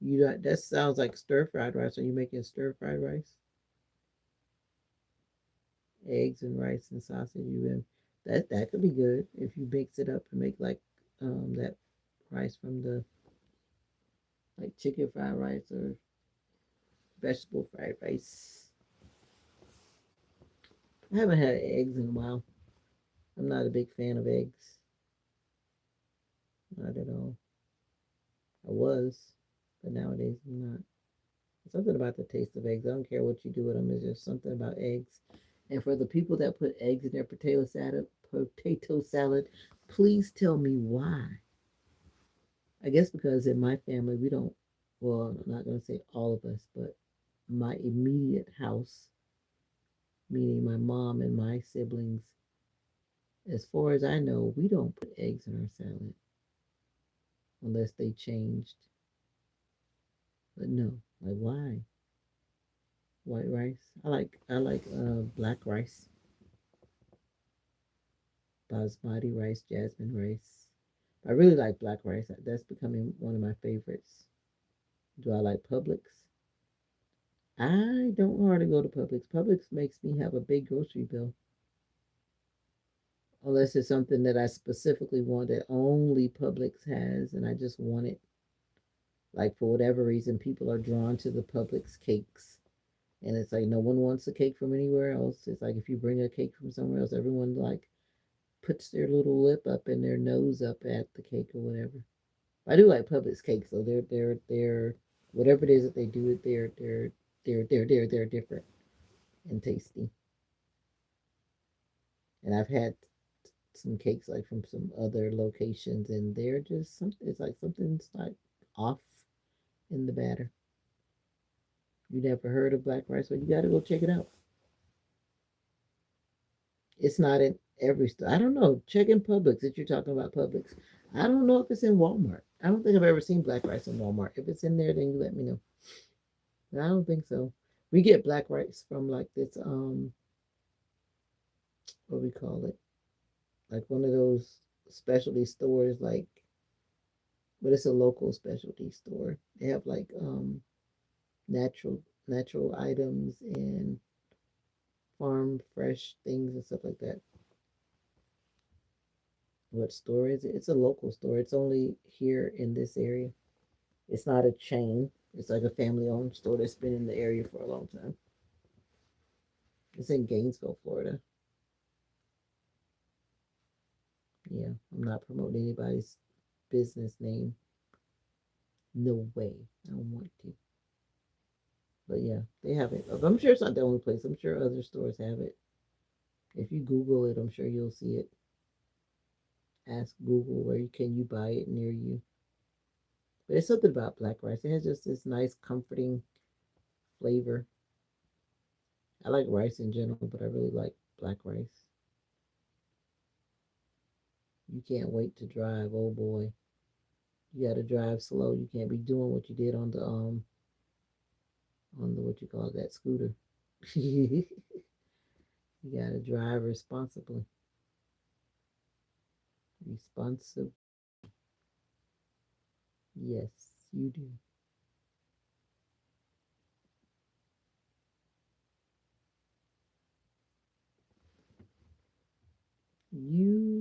You got that sounds like stir fried rice. Are you making stir fried rice? Eggs and rice and sausage. You in that could be good if you mix it up and make like that rice from the like chicken fried rice or vegetable fried rice. I haven't had eggs in a while. I'm not a big fan of eggs. Not at all. I was, but nowadays I'm not. Something about the taste of eggs. I don't care what you do with them. There's just something about eggs. And for the people that put eggs in their potato salad, please tell me why. I guess because in my family we don't. Well, I'm not gonna say all of us, but my immediate house, meaning my mom and my siblings, as far as I know, we don't put eggs in our salad unless they changed. But no, like why? White rice. I like black rice, basmati rice, jasmine rice. I really like black rice. That's becoming one of my favorites. Do I like Publix? I don't know how to go to Publix. Publix makes me have a big grocery bill. Unless it's something that I specifically want that only Publix has and I just want it. Like for whatever reason, people are drawn to the Publix cakes. And it's like no one wants a cake from anywhere else. It's like if you bring a cake from somewhere else, everyone like puts their little lip up and their nose up at the cake or whatever. I do like Publix cakes, so they're whatever it is that they do, they're different and tasty. And I've had some cakes like from some other locations, and they're just something. It's like something's like off in the batter. You never heard of black rice? Well, you got to go check it out. It's not in every store. I don't know. Check in Publix if you're talking about Publix. I don't know if it's in Walmart. I don't think I've ever seen black rice in Walmart. If it's in there, then you let me know. But I don't think so. We get black rice from like this what we call it? Like one of those specialty stores like but it's a local specialty store. They have like natural natural items and farm fresh things and stuff like that. What store is it? It's a local store. It's only here in this area. It's not a chain. It's like a family owned store that's been in the area for a long time. It's in Gainesville, Florida. Yeah, I'm not promoting anybody's business name. No way. I don't want to. But yeah, they have it. I'm sure it's not the only place. I'm sure other stores have it. If you Google it, I'm sure you'll see it. Ask Google where can you buy it near you. But it's something about black rice. It has just this nice, comforting flavor. I like rice in general, but I really like black rice. You can't wait to drive. Oh boy, you got to drive slow. You can't be doing what you did on the what you call that scooter. You got to drive responsibly. Responsive. Yes, you do. You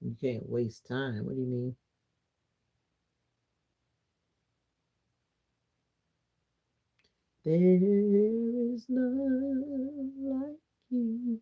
You can't waste time. What do you mean? There is none like you.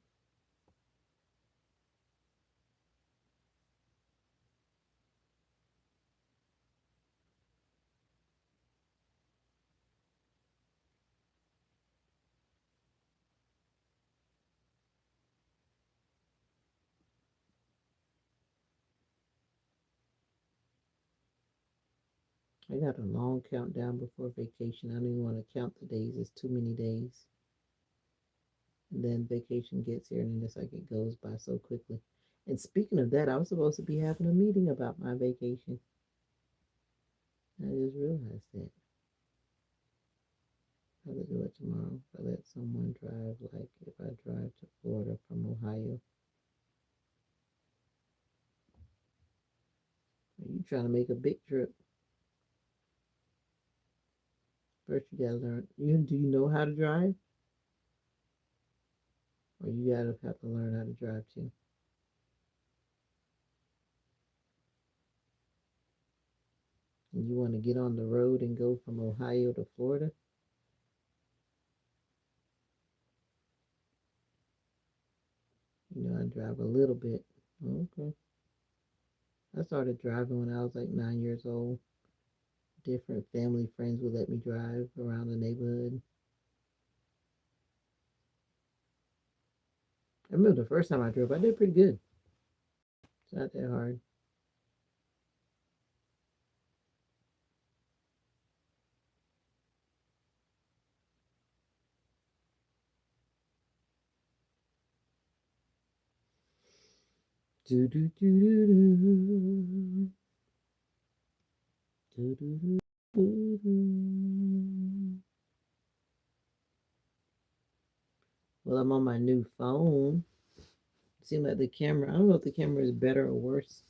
I got a long countdown before vacation. I don't even want to count the days. It's too many days. And then vacation gets here, and then it's like it goes by so quickly. And speaking of that, I was supposed to be having a meeting about my vacation. I just realized that. I'll do it tomorrow. I let someone drive, like if I drive to Florida from Ohio. Are you trying to make a big trip? First, you gotta learn. Do you know how to drive, or you gotta have to learn how to drive too? and you want to get on the road and go from Ohio to Florida. I drive a little bit. Okay. I started driving when I was like 9 years old. Different family friends would let me drive around the neighborhood. I remember the first time I drove, I did pretty good. It's not that hard. Do do do do do. Do do do do do. Well, I'm on my new phone. Seems like the camera, I don't know if the camera is better or worse.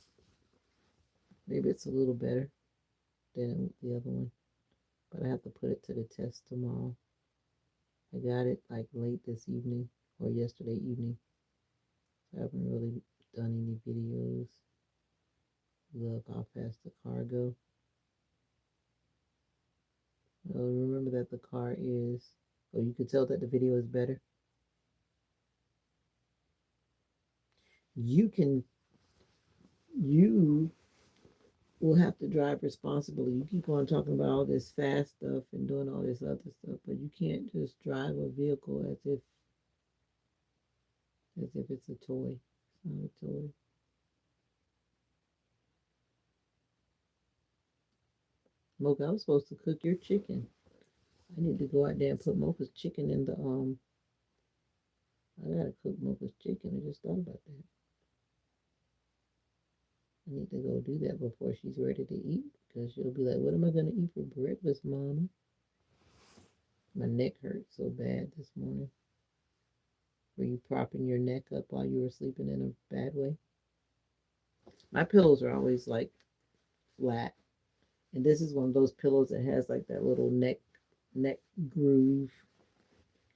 Maybe it's a little better than the other one, but I have to put it to the test tomorrow. I got it like late this evening or yesterday evening. I haven't really done any videos. Love how fast the car go. Oh, remember that the car is. Oh, you can tell that the video is better. You can. You will have to drive responsibly. You keep on talking about all this fast stuff and doing all this other stuff, but you can't just drive a vehicle as if it's a toy. It's not a toy. Mocha, I was supposed to cook your chicken. I need to go out there and put Mocha's chicken in the I gotta cook Mocha's chicken. I just thought about that. I need to go do that before she's ready to eat because she'll be like, "What am I gonna eat for breakfast, Mama?" My neck hurts so bad this morning. Were you propping your neck up while you were sleeping in a bad way? My pillows are always like flat, and this is one of those pillows that has like that little neck groove.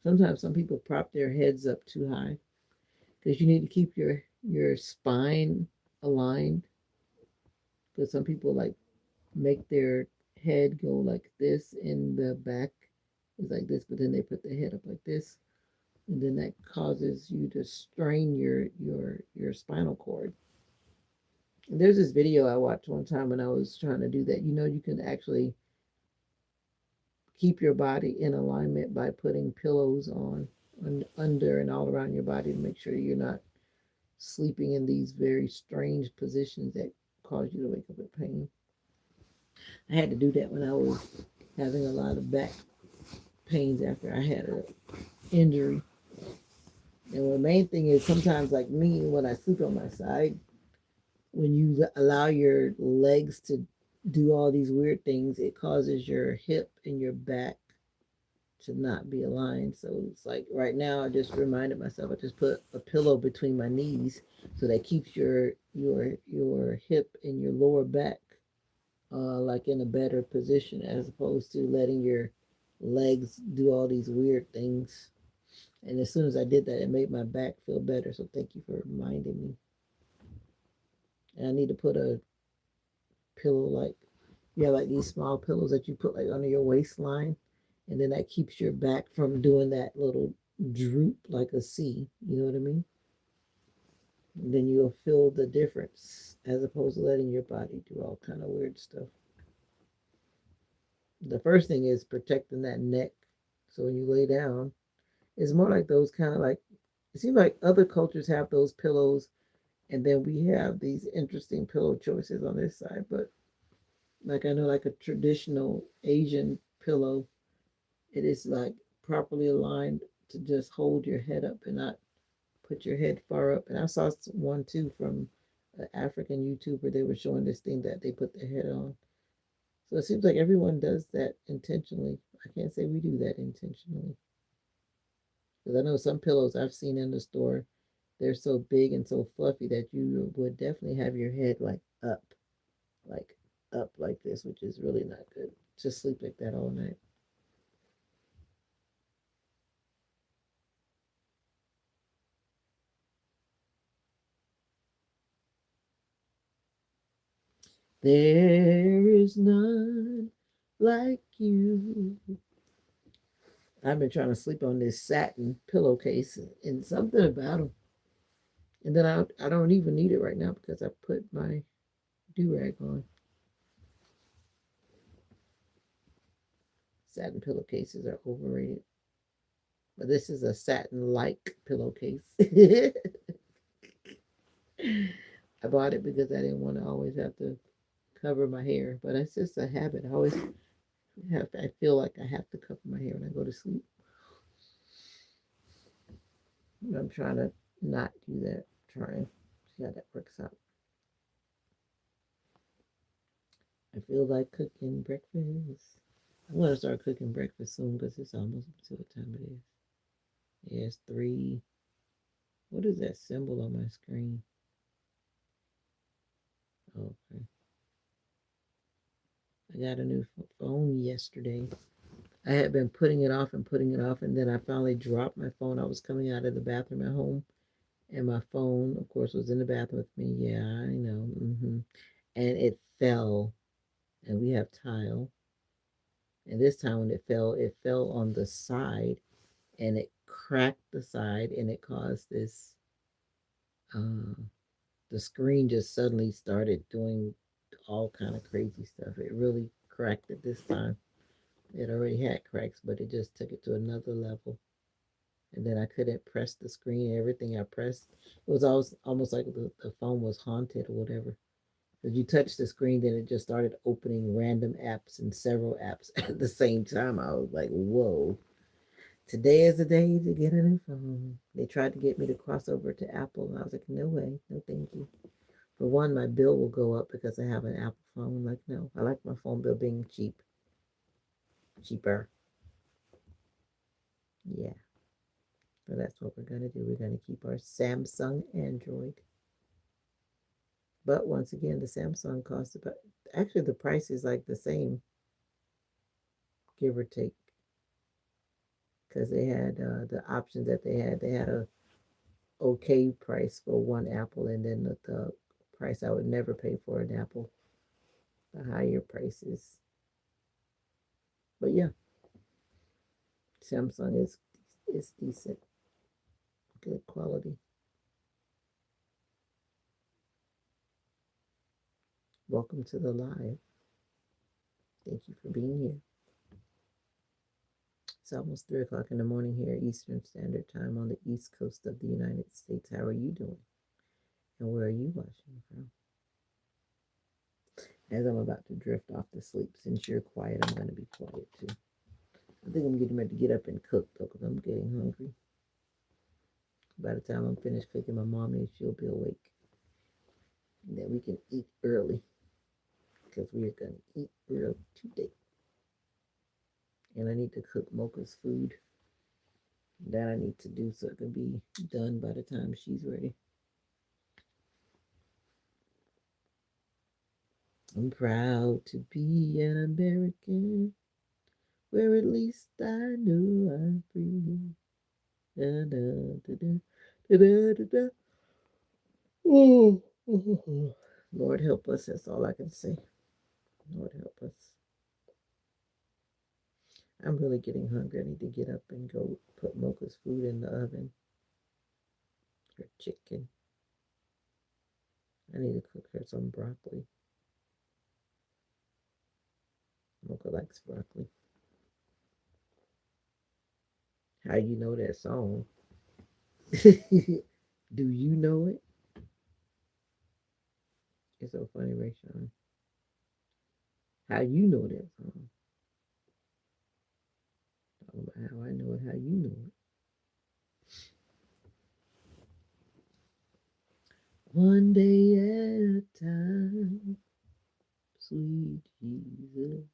Sometimes some people prop their heads up too high because you need to keep your spine aligned. Because some people like make their head go like this, and the back is like this, but then they put the head up like this, and then that causes you to strain your spinal cord. And there's this video I watched one time when I was trying to do that. You can actually keep your body in alignment by putting pillows on under and all around your body to make sure you're not sleeping in these very strange positions that cause you to wake up with pain. I had to do that when I was having a lot of back pains after I had an injury. And the main thing is sometimes, like me, when I sleep on my side, when you allow your legs to do all these weird things, it causes your hip and your back to not be aligned. So it's like right now, I just reminded myself, I just put a pillow between my knees so that keeps your hip and your lower back like in a better position as opposed to letting your legs do all these weird things. And as soon as I did that, it made my back feel better. So thank you for reminding me. And I need to put a pillow like, yeah, like these small pillows that you put like under your waistline. And then that keeps your back from doing that little droop like a C. You know what I mean? And then you'll feel the difference as opposed to letting your body do all kind of weird stuff. The first thing is protecting that neck. So when you lay down, it's more like those kind of like, it seems like other cultures have those pillows, and then we have these interesting pillow choices on this side. But like I know, like a traditional Asian pillow, it is like properly aligned to just hold your head up and not put your head far up. And I saw one too from an African YouTuber. They were showing this thing that they put their head on. So it seems like everyone does that intentionally. I can't say we do that intentionally. Because I know some pillows I've seen in the store, they're so big and so fluffy that you would definitely have your head like up like this, which is really not good. Just sleep like that all night. There is none like you. I've been trying to sleep on this satin pillowcase and something about them. And then I don't even need it right now because I put my do-rag on. Satin pillowcases are overrated. But this is a satin-like pillowcase. I bought it because I didn't want to always have to cover my hair. But it's just a habit. I always I feel like I have to cover my hair when I go to sleep. I'm trying to not do that. Trying to see how that works out. I feel like cooking breakfast. I'm gonna start cooking breakfast soon because it's almost to what time it is. Yeah, it's 3. What is that symbol on my screen? Oh, okay. I got a new phone yesterday. I had been putting it off and putting it off, and then I finally dropped my phone. I was coming out of the bathroom at home, and my phone, of course, was in the bathroom with me. Yeah, I know. And it fell, and we have tile. And this time when it fell on the side, and it cracked the side, and it caused this. Uh, the screen just suddenly started doing all kind of crazy stuff. It really cracked it this time. It already had cracks, but it just took it to another level. And then I couldn't press the screen. Everything I pressed, it was almost like the phone was haunted or whatever. As you touch the screen, then it just started opening random apps and several apps at the same time. I was like, whoa. Today is the day to get a new phone. They tried to get me to cross over to Apple, and I was like, no way, no thank you. For one, my bill will go up because I have an Apple phone. I'm like, no, I like my phone bill being cheaper. Yeah, so that's what we're gonna do. We're gonna keep our Samsung Android. But once again, the Samsung costs about actually the price is like the same, give or take, because they had the options that they had. They had a okay price for one Apple, and then the price I would never pay for an Apple, the higher prices. But yeah, Samsung is decent, good quality. Welcome to the live. Thank you for being here. It's almost 3 o'clock in the morning here, Eastern Standard Time on the East Coast of the United States. How are you doing? And where are you watching from? As I'm about to drift off to sleep, since you're quiet, I'm going to be quiet too. I think I'm getting ready to get up and cook though, because I'm getting hungry. By the time I'm finished cooking, my mommy, she'll be awake. And then we can eat early, because we are going to eat early today. And I need to cook Mocha's food. That I need to do so it can be done by the time she's ready. I'm proud to be an American, where at least I know I'm free. Da, da, da, da, da, da, da. Oh, Lord help us, that's all I can say. Lord help us. I'm really getting hungry. I need to get up and go put Mocha's food in the oven. Her chicken. I need to cook her some broccoli. Mocha likes broccoli. How you know that song? Do you know it? It's so funny, Rachel. How you know that song? Talking about how I know it, how you know it. One day at a time, sweet Jesus.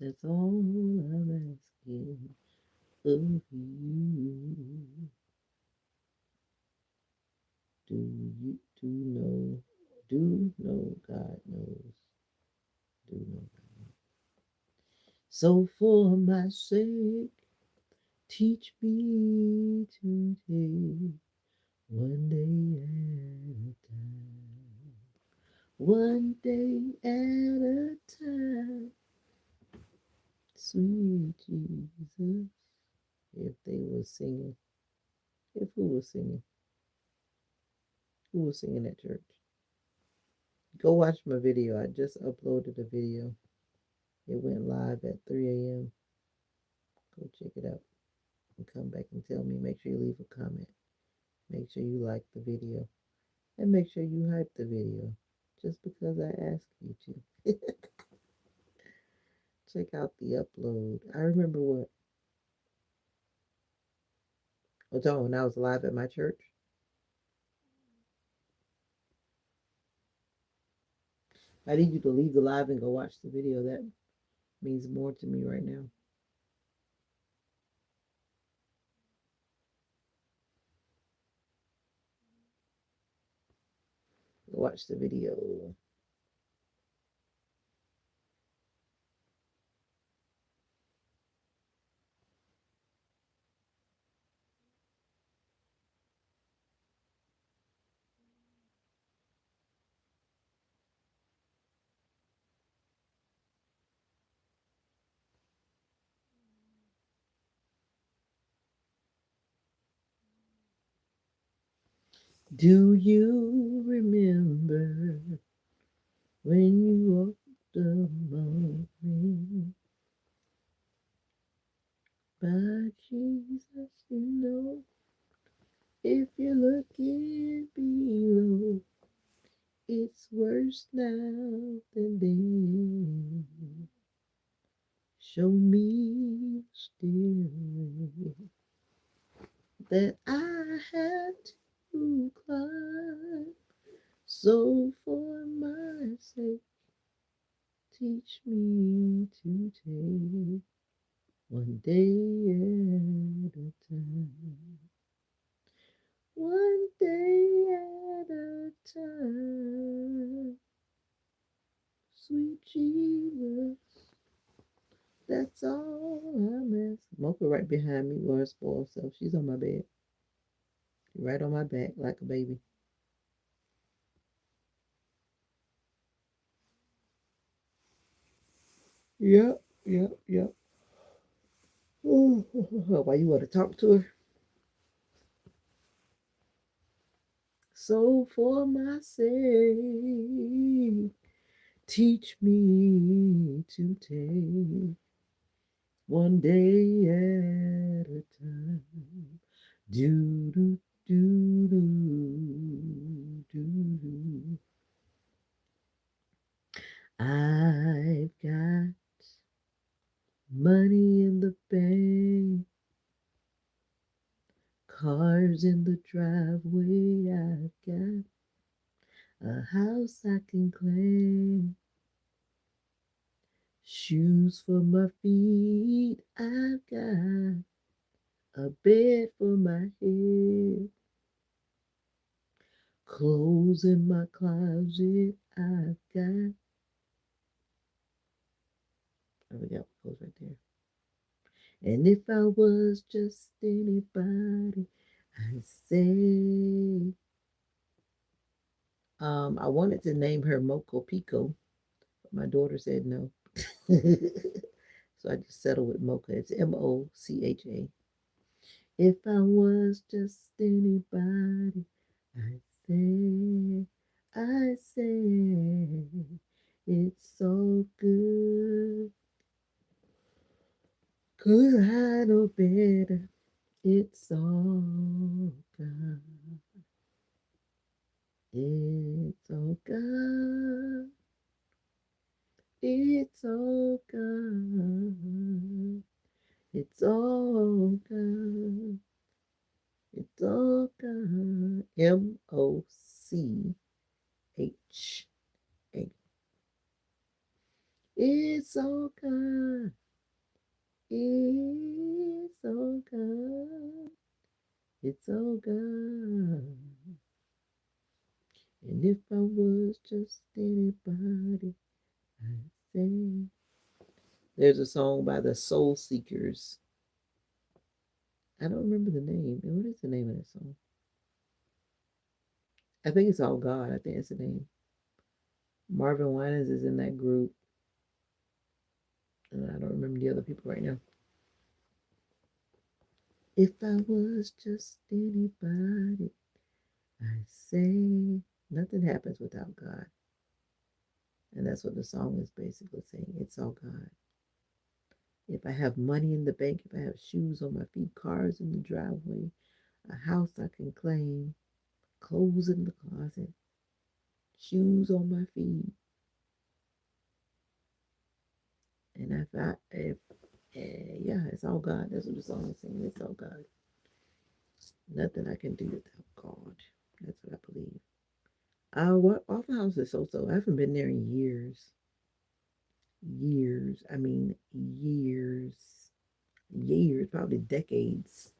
That's all I'm asking of you. Do know? Do know God knows? Do know God knows? So for my sake, teach me to take one day at a time. One day at a time, sweet Jesus. If they were singing, if who was singing at church? Go watch my video. I just uploaded a video. It went live at 3 a.m. Go check it out and come back and tell me. Make sure you leave a comment. Make sure you like the video. And make sure you hype the video. Just because I asked you to. Check out the upload. I remember what. Oh, when I was live at my church. I need you to leave the live and go watch the video. That means more to me right now. Go watch the video. Do you remember when you walked among me? By Jesus, you know, if you're looking below, it's worse now than then. Show me still that I had to climb. So for my sake, teach me to take one day at a time. One day at a time. Sweet Jesus, that's all I'm asking. Mocha right behind me with her spoiled self. She's on my bed. Right on my back like a baby. Yep, yep, yep. Why you want to talk to her? So for my sake, teach me to take one day at a time. Do do do do do do. I've got money in the bank, cars in the driveway. I've got a house I can claim, shoes for my feet. I've got a bed for my head, clothes in my closet. I've got. I forgot what goes right there. And if I was just anybody, I'd say, I wanted to name her Moco Pico, but my daughter said no. So I just settled with Mocha. It's Mocha. If I was just anybody, I say, it's so good. 'Cause I know better. It's all God. It's all God. It's all God. It's all God. It's all God. Mocha. It's all God. It's all God. It's all God. And if I was just anybody, I'd say. There's a song by the Soul Seekers. I don't remember the name. What is the name of that song? I think it's All God. I think it's the name. Marvin Winans is in that group, and I don't remember the other people right now. If I was just anybody, I say nothing happens without God. And that's what the song is basically saying. It's all God. If I have money in the bank, if I have shoes on my feet, cars in the driveway, a house I can claim, clothes in the closet, shoes on my feet, and yeah, it's all God. That's what the song is saying. It's all God. Nothing I can do without God. That's what I believe. What Waffle House is so. I haven't been there in years. Years. I mean, years. Years, probably decades.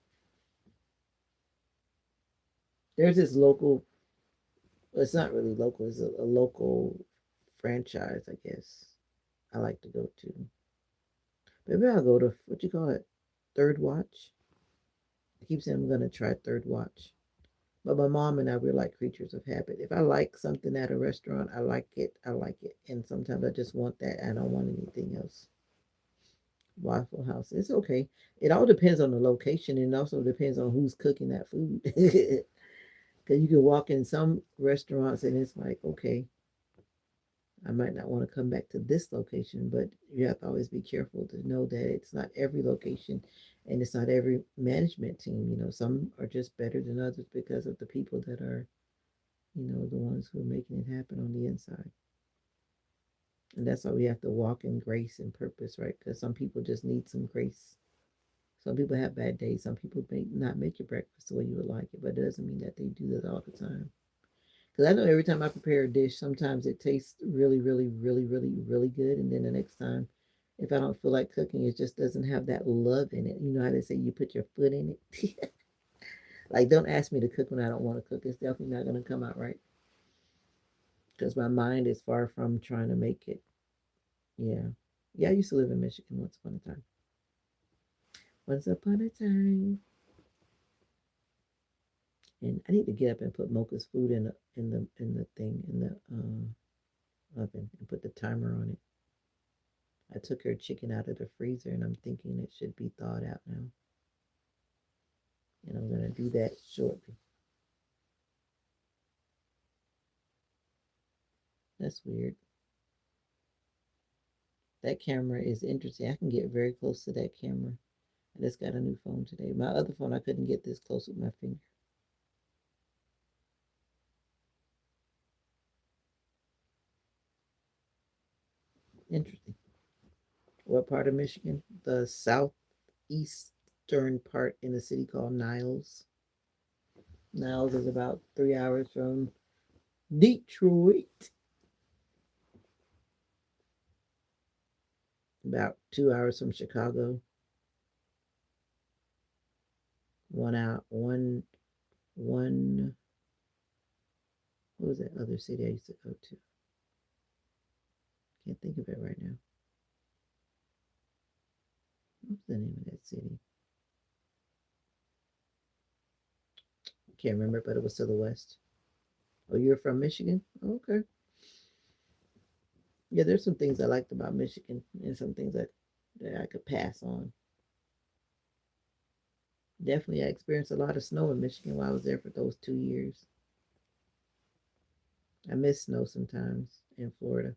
There's this local, well, it's not really local, it's a local franchise, I guess. I like to go to. Maybe I'll go to, what you call it? Third Watch. I keep saying I'm going to try Third Watch. But my mom and I, we're like creatures of habit. If I like something at a restaurant, I like it. I like it. And sometimes I just want that. I don't want anything else. Waffle House. It's okay. It all depends on the location and also depends on who's cooking that food. Because you can walk in some restaurants and it's like, okay, I might not want to come back to this location, but you have to always be careful to know that it's not every location and it's not every management team. Some are just better than others because of the people that are, the ones who are making it happen on the inside. And that's why we have to walk in grace and purpose, right? Because some people just need some grace. Some people have bad days. Some people may not make your breakfast the way you would like it, but it doesn't mean that they do that all the time. Because I know every time I prepare a dish, sometimes it tastes really, really, really, really, really good. And then the next time, if I don't feel like cooking, it just doesn't have that love in it. You know how they say you put your foot in it? Like, don't ask me to cook when I don't want to cook. It's definitely not going to come out right. Because my mind is far from trying to make it. Yeah. Yeah, I used to live in Michigan once upon a time. Once upon a time. And I need to get up and put Mocha's food in the oven and put the timer on it. I took her chicken out of the freezer and I'm thinking it should be thawed out now. And I'm gonna do that shortly. That's weird. That camera is interesting. I can get very close to that camera. I just got a new phone today. My other phone I couldn't get this close with my finger. Interesting. What part of Michigan? The southeastern part in a city called Niles. Niles is about 3 hours from Detroit. About 2 hours from Chicago. 1 hour, one. What was that other city I used to go to? Can't think of it right now. What's the name of that city? Can't remember, but it was to the west. Oh, you're from Michigan? Okay. Yeah, there's some things I liked about Michigan and some things that I could pass on. Definitely, I experienced a lot of snow in Michigan while I was there for those 2 years. I miss snow sometimes in Florida.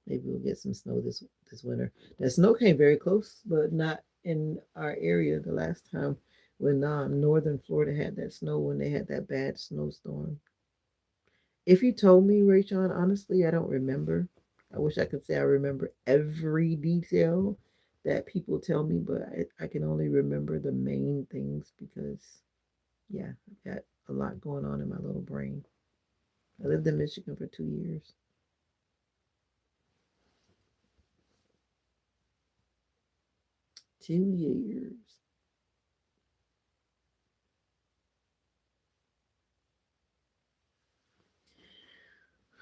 Maybe we'll get some snow this winter. The snow came very close, but not in our area. The last time when northern Florida had that snow, when they had that bad snowstorm. If you told me, Rayshon, honestly, I don't remember. I wish I could say I remember every detail that people tell me, but I can only remember the main things because, yeah, I've got a lot going on in my little brain. I lived in Michigan for 2 years. 2 years.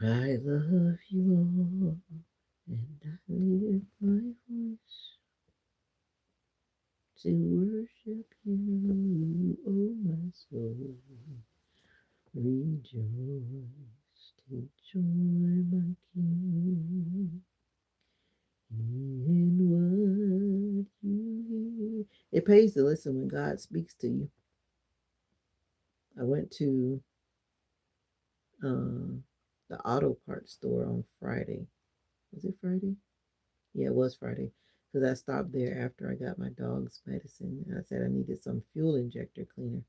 I love you all, and I lift my voice to worship you, oh my soul, rejoiced. Take joy, my King, in what you hear. It pays to listen when God speaks to you. I went to um, the auto parts store on Friday. Was it Friday? Yeah, it was Friday. Because I stopped there after I got my dog's medicine. And I said I needed some fuel injector cleaner.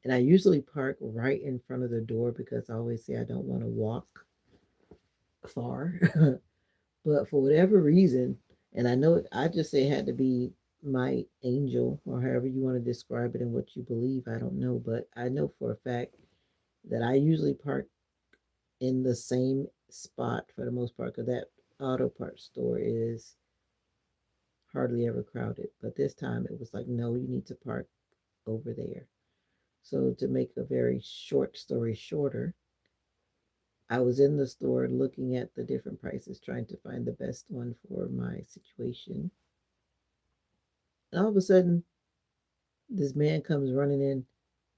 And I usually park right in front of the door because I always say I don't want to walk far. But for whatever reason, and I know I just say it had to be my angel or however you want to describe it and what you believe. I don't know. But I know for a fact that I usually park in the same spot for the most part because that auto parts store is hardly ever crowded. But this time it was like, no, you need to park over there. So, to make a very short story shorter, I was in the store looking at the different prices, trying to find the best one for my situation. And all of a sudden, this man comes running in.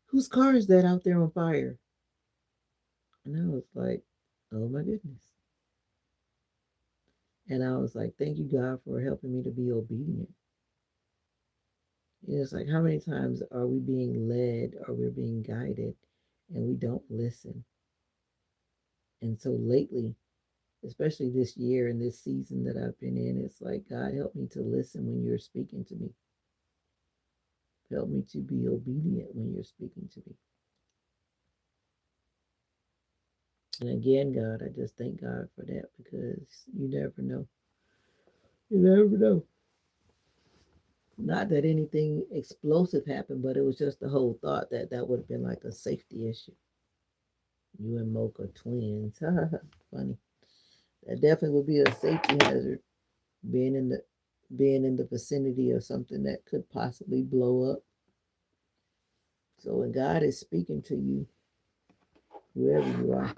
Whose car is that out there on fire? And I was like, oh my goodness. And I was like, thank you, God, for helping me to be obedient. It's like, how many times are we being led or we're being guided and we don't listen? And so lately, especially this year and this season that I've been in, it's like, God, help me to listen when you're speaking to me. Help me to be obedient when you're speaking to me. And again, God, I just thank God for that because you never know. You never know. Not that anything explosive happened, but it was just the whole thought that that would have been like a safety issue. You and Mocha twins. Funny. That definitely would be a safety hazard being in the vicinity of something that could possibly blow up. So when God is speaking to you, whoever you are,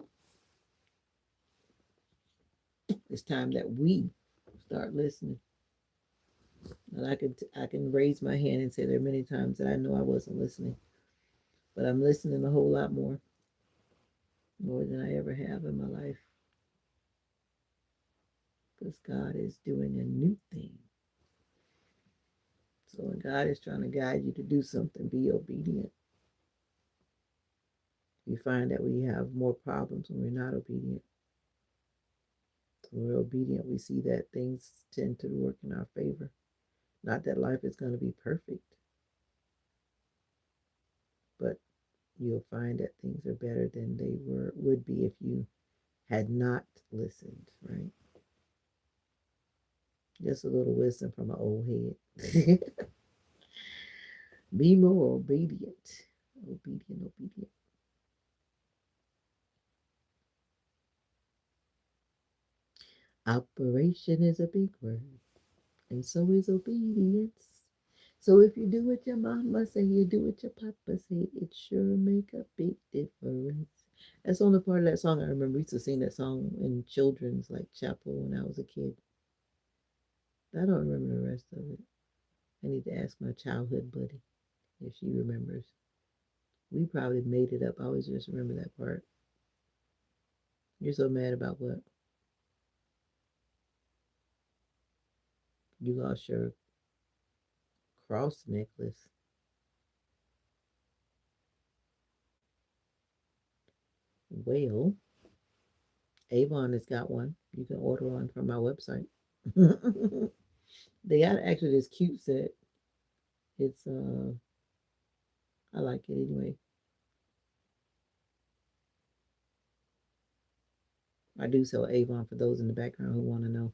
it's time that we start listening. And I can raise my hand and say there are many times that I know I wasn't listening, but I'm listening a whole lot more than I ever have in my life, because God is doing a new thing. So when God is trying to guide you to do something, be obedient. We find that we have more problems when we're not obedient. When we're obedient, we see that things tend to work in our favor. Not that life is going to be perfect, but you'll find that things are better than they would be if you had not listened, right? Just a little wisdom from an old head. Be more obedient. Obedient. Operation is a big word, and so is obedience. So if you do what your mama say, you do what your papa say, it sure make a big difference. That's the only part of that song I remember. We used to sing that song in children's like chapel when I was a kid. I don't remember the rest of it. I need to ask my childhood buddy if she remembers. We probably made it up. I always just remember that part. You're so mad about what? You lost your cross necklace. Well, Avon has got one. You can order one from my website. They got actually this cute set. It's I like it anyway. I do sell Avon for those in the background who want to know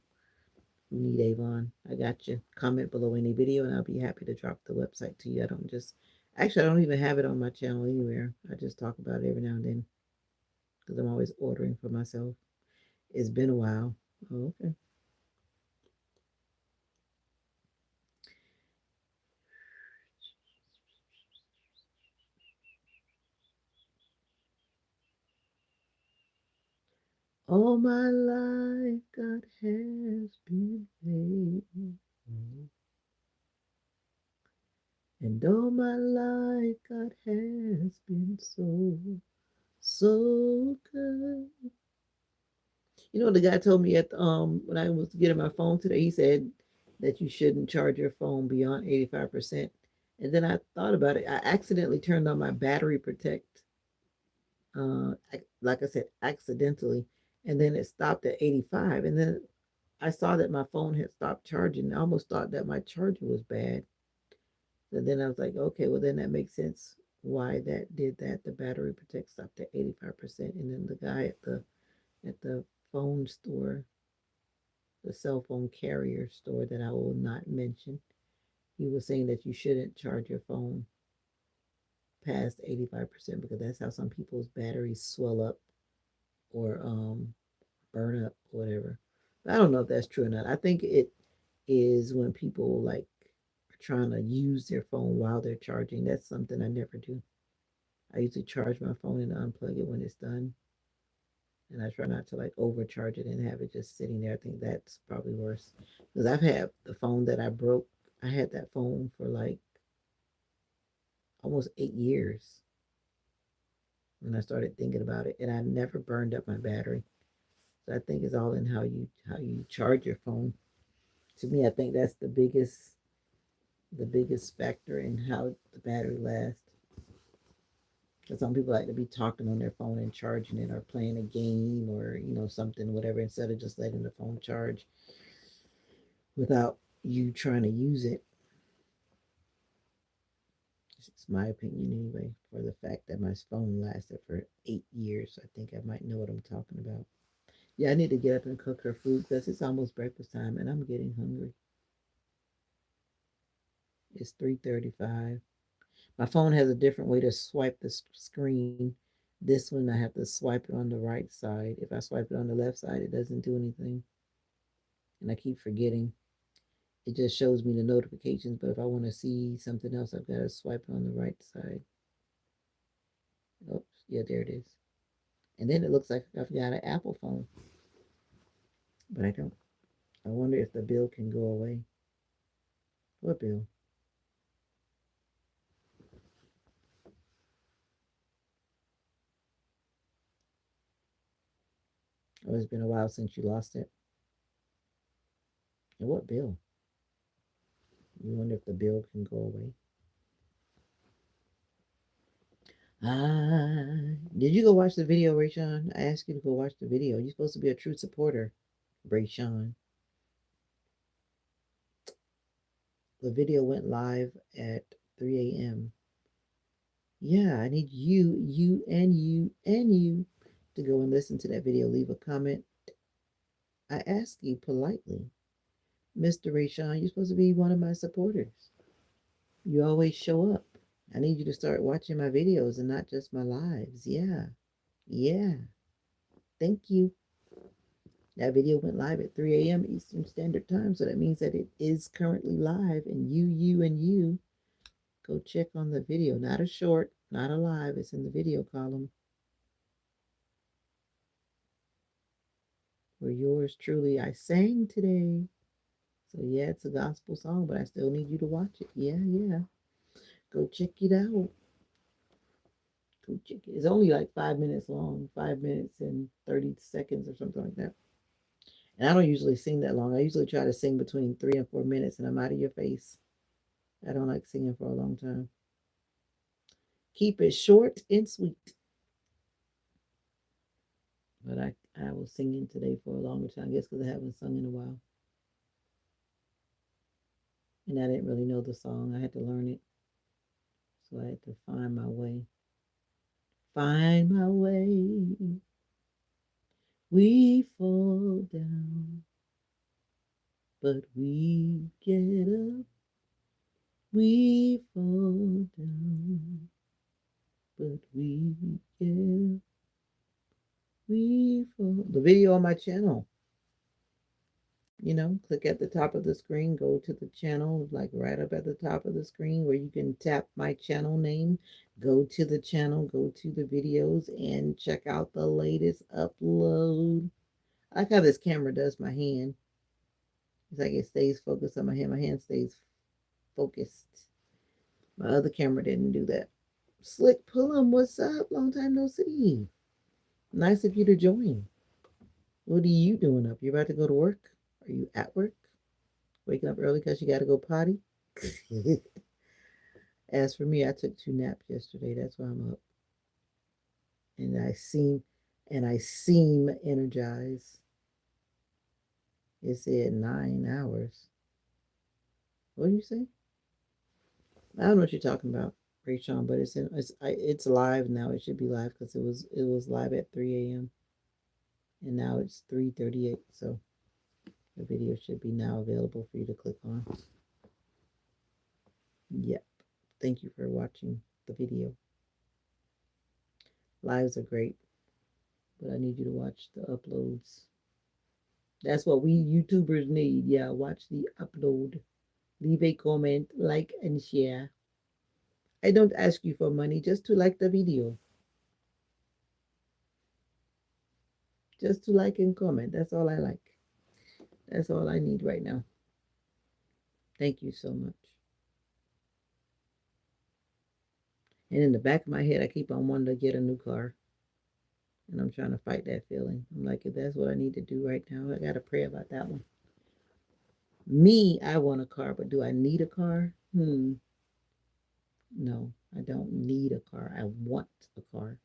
who need Avon. I got you. Comment below any video and I'll be happy to drop the website to you. I don't just actually I don't even have it on my channel anywhere. I just talk about it every now and then because I'm always ordering for myself. It's been a while. Oh, okay. All my life God has been faithful. And all my life God has been so, so good. You know, the guy told me at when I was getting my phone today, he said that you shouldn't charge your phone beyond 85%. And then I thought about it. I accidentally turned on my battery protect, like I said, accidentally, and then it stopped at 85. And then I saw that my phone had stopped charging. I almost thought that my charger was bad. So then I was like, okay, well then that makes sense why that did that. The battery protect stopped at 85%. And then the guy at the phone store, the cell phone carrier store that I will not mention, he was saying that you shouldn't charge your phone past 85% because that's how some people's batteries swell up or burn up or whatever. But I don't know if that's true or not. I think it is when people like are trying to use their phone while they're charging. That's something I never do. I usually charge my phone and unplug it when it's done. And I try not to like overcharge it and have it just sitting there. I think that's probably worse. Because I've had the phone that I broke, I had that phone for like almost 8 years when I started thinking about it. And I never burned up my battery. So I think it's all in how you charge your phone. To me, I think that's the biggest factor in how the battery lasts. Because some people like to be talking on their phone and charging it or playing a game or, something, whatever, instead of just letting the phone charge without you trying to use it. It's my opinion anyway, for the fact that my phone lasted for 8 years. I think I might know what I'm talking about. Yeah, I need to get up and cook her food because it's almost breakfast time and I'm getting hungry. It's 3:35. My phone has a different way to swipe the screen. This one, I have to swipe it on the right side. If I swipe it on the left side, it doesn't do anything. And I keep forgetting. It just shows me the notifications, but if I want to see something else, I've got to swipe it on the right side. Oops, yeah, there it is. And then it looks like I've got an Apple phone, but I don't. I wonder if the bill can go away. What bill? Oh, it's been a while since you lost it. And what bill? You wonder if the bill can go away. Did you go watch the video, Rayshon? I asked you to go watch the video. You're supposed to be a true supporter, Rayshon. The video went live at 3 a.m. Yeah, I need you to go and listen to that video. Leave a comment. I ask you politely, Mr. Rayshon, you're supposed to be one of my supporters. You always show up. I need you to start watching my videos and not just my lives. Yeah, yeah. Thank you. That video went live at 3 a.m. Eastern Standard Time, so that means that it is currently live. And you, go check on the video. Not a short, not a live. It's in the video column. For yours truly, I sang today. So yeah, it's a gospel song, but I still need you to watch it. Yeah, yeah. Go check it out. Go check it. It's only like 5 minutes long, 5 minutes and 30 seconds or something like that. And I don't usually sing that long. I usually try to sing between 3 and 4 minutes, and I'm out of your face. I don't like singing for a long time. Keep it short and sweet. But I was singing today for a longer time, I guess because I haven't sung in a while. And I didn't really know the song. I had to learn it. So I had to find my way. Find my way. We fall down, but we get up. We fall down, but we get up. We fall. The video on my channel. Click at the top of the screen, go to the channel, like right up at the top of the screen where you can tap my channel name, go to the channel, go to the videos, and check out the latest upload. I like how this camera does my hand. It's like it stays focused on my hand. My hand stays focused. My other camera didn't do that. Slick Pullum, what's up? Long time no see. Nice of you to join. What are you doing up? You about to go to work? Are you at work? Waking up early because you got to go potty? As for me, I took 2 naps yesterday. That's why I'm up. And I seem energized. It said 9 hours. What do you say? I don't know what you're talking about, Rachel, but it's live now. It should be live because it was live at 3 a.m. and now it's 3:38. So the video should be now available for you to click on. Yep. Thank you for watching the video. Lives are great, but I need you to watch the uploads. That's what we YouTubers need. Yeah, watch the upload. Leave a comment, like, and share. I don't ask you for money, just to like the video. Just to like and comment. That's all I like. That's all I need right now. Thank you so much. And in the back of my head, I keep on wanting to get a new car. And I'm trying to fight that feeling. I'm like, if that's what I need to do right now, I got to pray about that one. Me, I want a car, but do I need a car? No, I don't need a car. I want a car.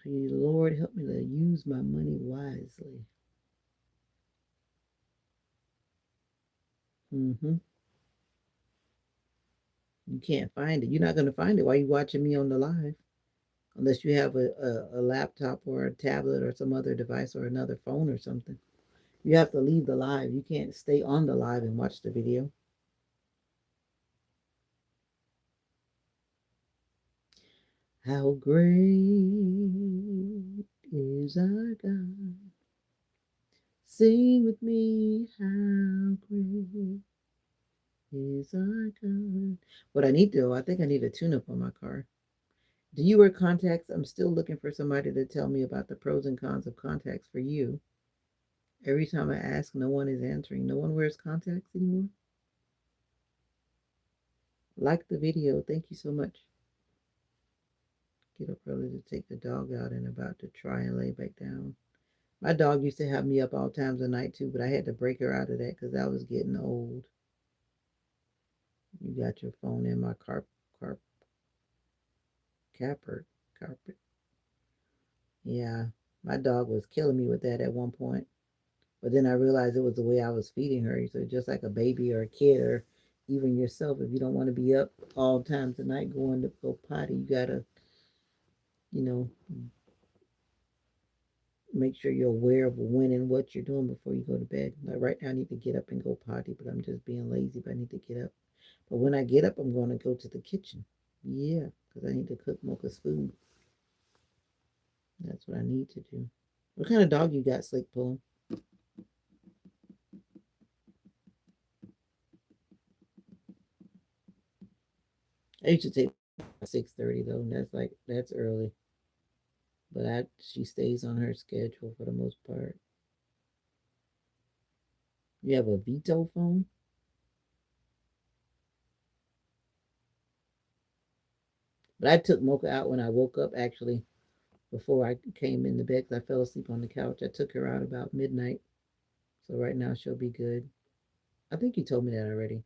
Lord, help me to use my money wisely. You can't find it. You're not going to find it while you're watching me on the live, unless you have a laptop or a tablet or some other device or another phone or something. You have to leave the live. You can't stay on the live and watch the video. How great is our God. Sing with me, how great is our God. What I need to do, I think I need a tune-up on my car. Do you wear contacts? I'm still looking for somebody to tell me about the pros and cons of contacts for you. Every time I ask, no one is answering. No one wears contacts anymore. Like the video. Thank you so much. Get up early to take the dog out and about to try and lay back down. My dog used to have me up all times of night too, but I had to break her out of that because I was getting old. You got your phone in my carpet. Yeah, my dog was killing me with that at one point. But then I realized it was the way I was feeding her. So just like a baby or a kid or even yourself, if you don't want to be up all times of night going to go potty, you gotta, you know, make sure you're aware of when and what you're doing before you go to bed. Like right now, I need to get up and go potty, but I'm just being lazy. But I need to get up. But when I get up, I'm going to go to the kitchen. Yeah, because I need to cook Mocha's food. That's what I need to do. What kind of dog you got, Slick Pull? I used to take 6:30 though. And that's early. But she stays on her schedule for the most part. You have a Veto phone? But I took Mocha out when I woke up actually before I came in the bed because I fell asleep on the couch. I took her out about midnight. So right now she'll be good. I think you told me that already.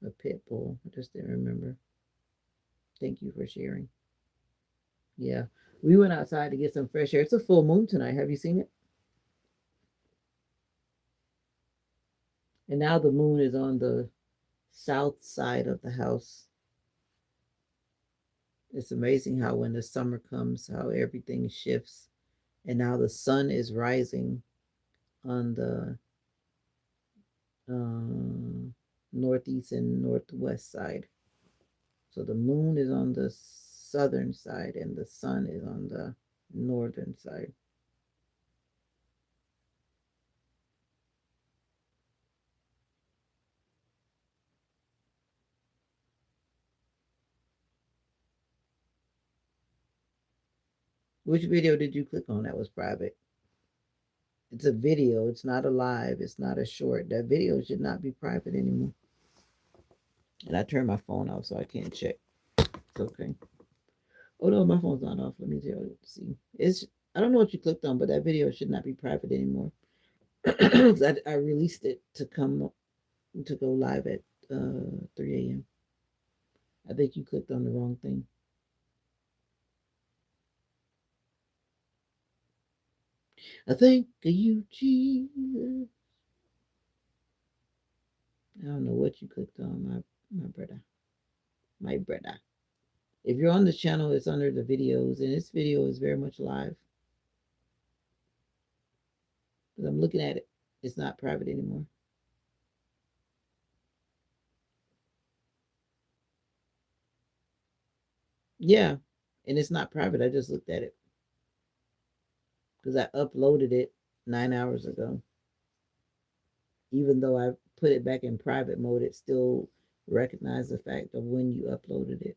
A pit bull. I just didn't remember. Thank you for sharing. Yeah. We went outside to get some fresh air. It's a full moon tonight. Have you seen it? And now the moon is on the south side of the house. It's amazing how when the summer comes, how everything shifts. And now the sun is rising on the northeast and northwest side. So the moon is on the southern side and the sun is on the northern side. Which video did you click on that was private? It's a video. It's not a live. It's not a short. That video should not be private anymore. And I turned my phone off so I can't check. It's okay. Oh no, my phone's not off. Let me tell you. See, it's I don't know what you clicked on, but that video should not be private anymore. I released it to go live at 3 a.m. I think you clicked on the wrong thing. I thank you, Jesus. I don't know what you clicked on, my brother. My brother. If you're on the channel, it's under the videos, and this video is very much live. Because I'm looking at it. It's not private anymore. Yeah, and it's not private. I just looked at it because I uploaded it 9 hours ago. Even though I put it back in private mode, it still recognized the fact of when you uploaded it.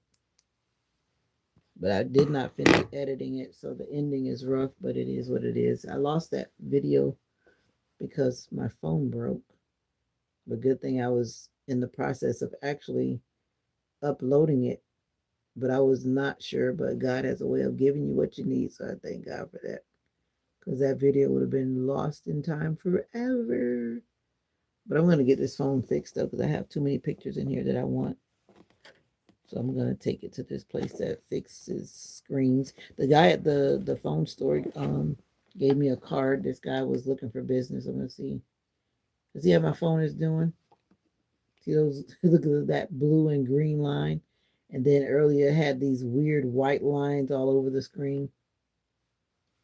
But I did not finish editing it, so the ending is rough, but it is what it is. I lost that video because my phone broke. But good thing I was in the process of actually uploading it, but I was not sure. But God has a way of giving you what you need, so I thank God for that. Because that video would have been lost in time forever. But I'm going to get this phone fixed up because I have too many pictures in here that I want. So I'm going to take it to this place that fixes screens. The guy at the phone store gave me a card. This guy was looking for business. I'm going to see. See how my phone is doing? See those? Look at that blue and green line. And then earlier it had these weird white lines all over the screen.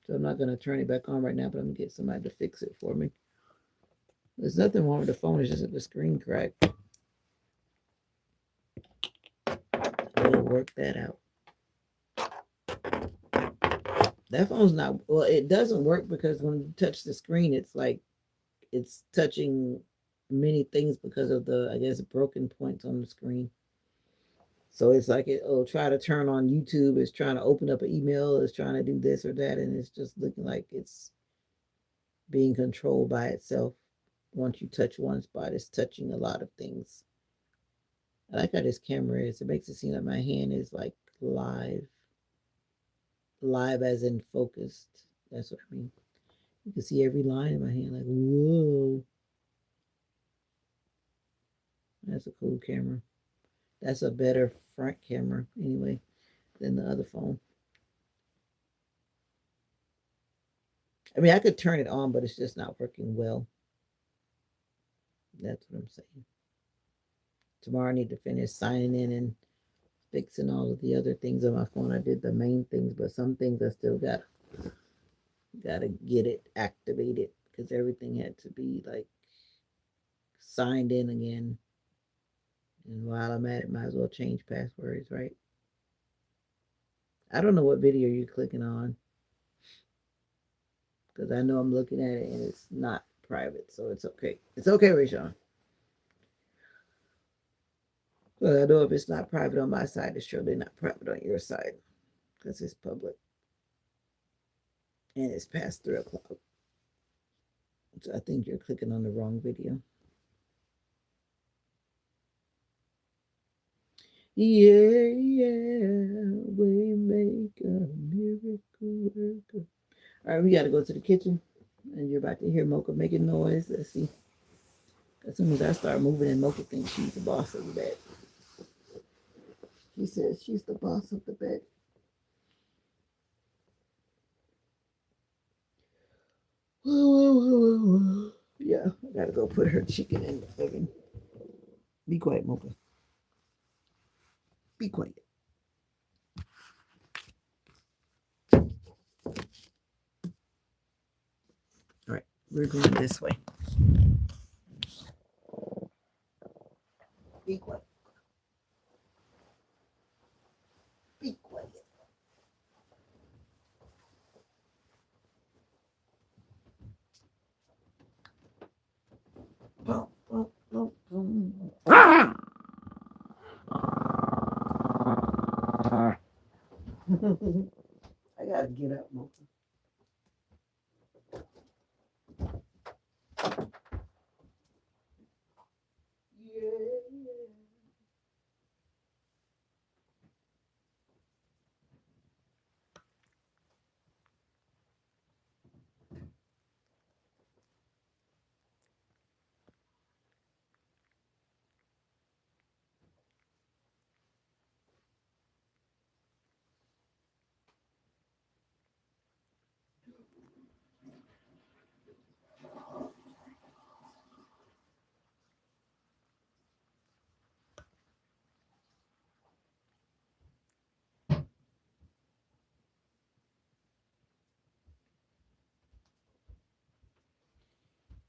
So I'm not going to turn it back on right now, but I'm going to get somebody to fix it for me. There's nothing wrong with the phone. It's just that the screen cracked. We'll work that out. That phone's not, well, it doesn't work because when you touch the screen, it's like it's touching many things because of the, I guess, broken points on the screen. So it's like it'll try to turn on YouTube, it's trying to open up an email, it's trying to do this or that, and it's just looking like it's being controlled by itself. Once you touch one spot, it's touching a lot of things. I like how this camera is. It makes it seem like my hand is like live. Live as in focused. That's what I mean. You can see every line in my hand, like, whoa. That's a cool camera. That's a better front camera, anyway, than the other phone. I mean, I could turn it on, but it's just not working well. That's what I'm saying. Tomorrow I need to finish signing in and fixing all of the other things on my phone. I did the main things, but some things I still gotta get it activated because everything had to be like signed in again. And while I'm at it, might as well change passwords, right? I don't know what video you're clicking on because I know I'm looking at it and it's not private, so it's okay. It's okay, Rayshawn. Well, I know if it's not private on my side, it's surely not private on your side because it's public and it's past 3 o'clock. So I think you're clicking on the wrong video. Yeah, we make a miracle worker. All right, we got to go to the kitchen, and you're about to hear Mocha making noise. Let's see. As soon as I start moving, and Mocha thinks she's the boss of the bed. She says she's the boss of the bed. Yeah, I gotta go put her chicken in the oven. Be quiet, Mocha. Be quiet. All right, we're going this way. Be quiet. Be quiet. I gotta get up, Mocha. Yeah.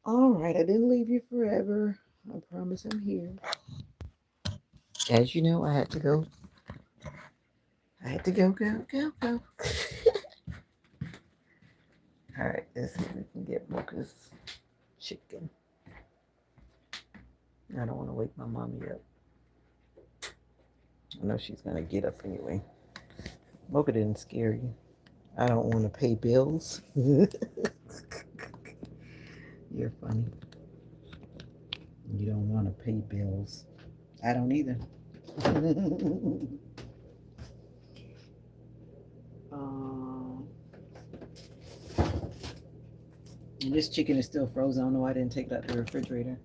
All right, I didn't leave you forever. I promise I'm here. As you know, I had to go. I had to go. All right, let's see if we can get Mocha's chicken. I don't want to wake my mommy up. I know she's gonna get up anyway. Mocha didn't scare you. I don't want to pay bills. You're funny. You don't want to pay bills. I don't either. And this chicken is still frozen. I don't know why I didn't take it out the refrigerator.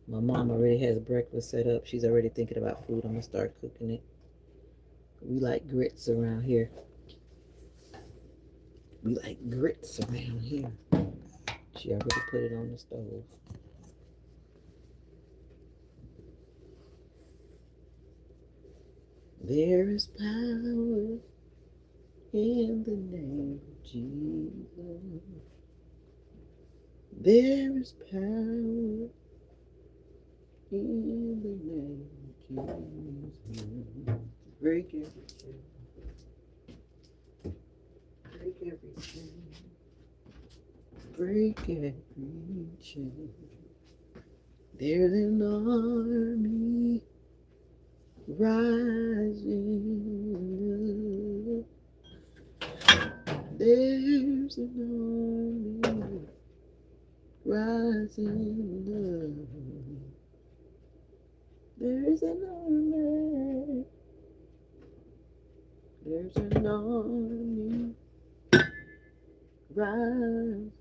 My mom already has breakfast set up. She's already thinking about food. I'm gonna start cooking it. We like grits around here. We like grits around here. She already put it on the stove. There is power in the name of Jesus. There is power in the name of Jesus. Break every chain. Break every chain. Break every chain. There's an army rising up. There's an army rising up. There's an army. There's an army rising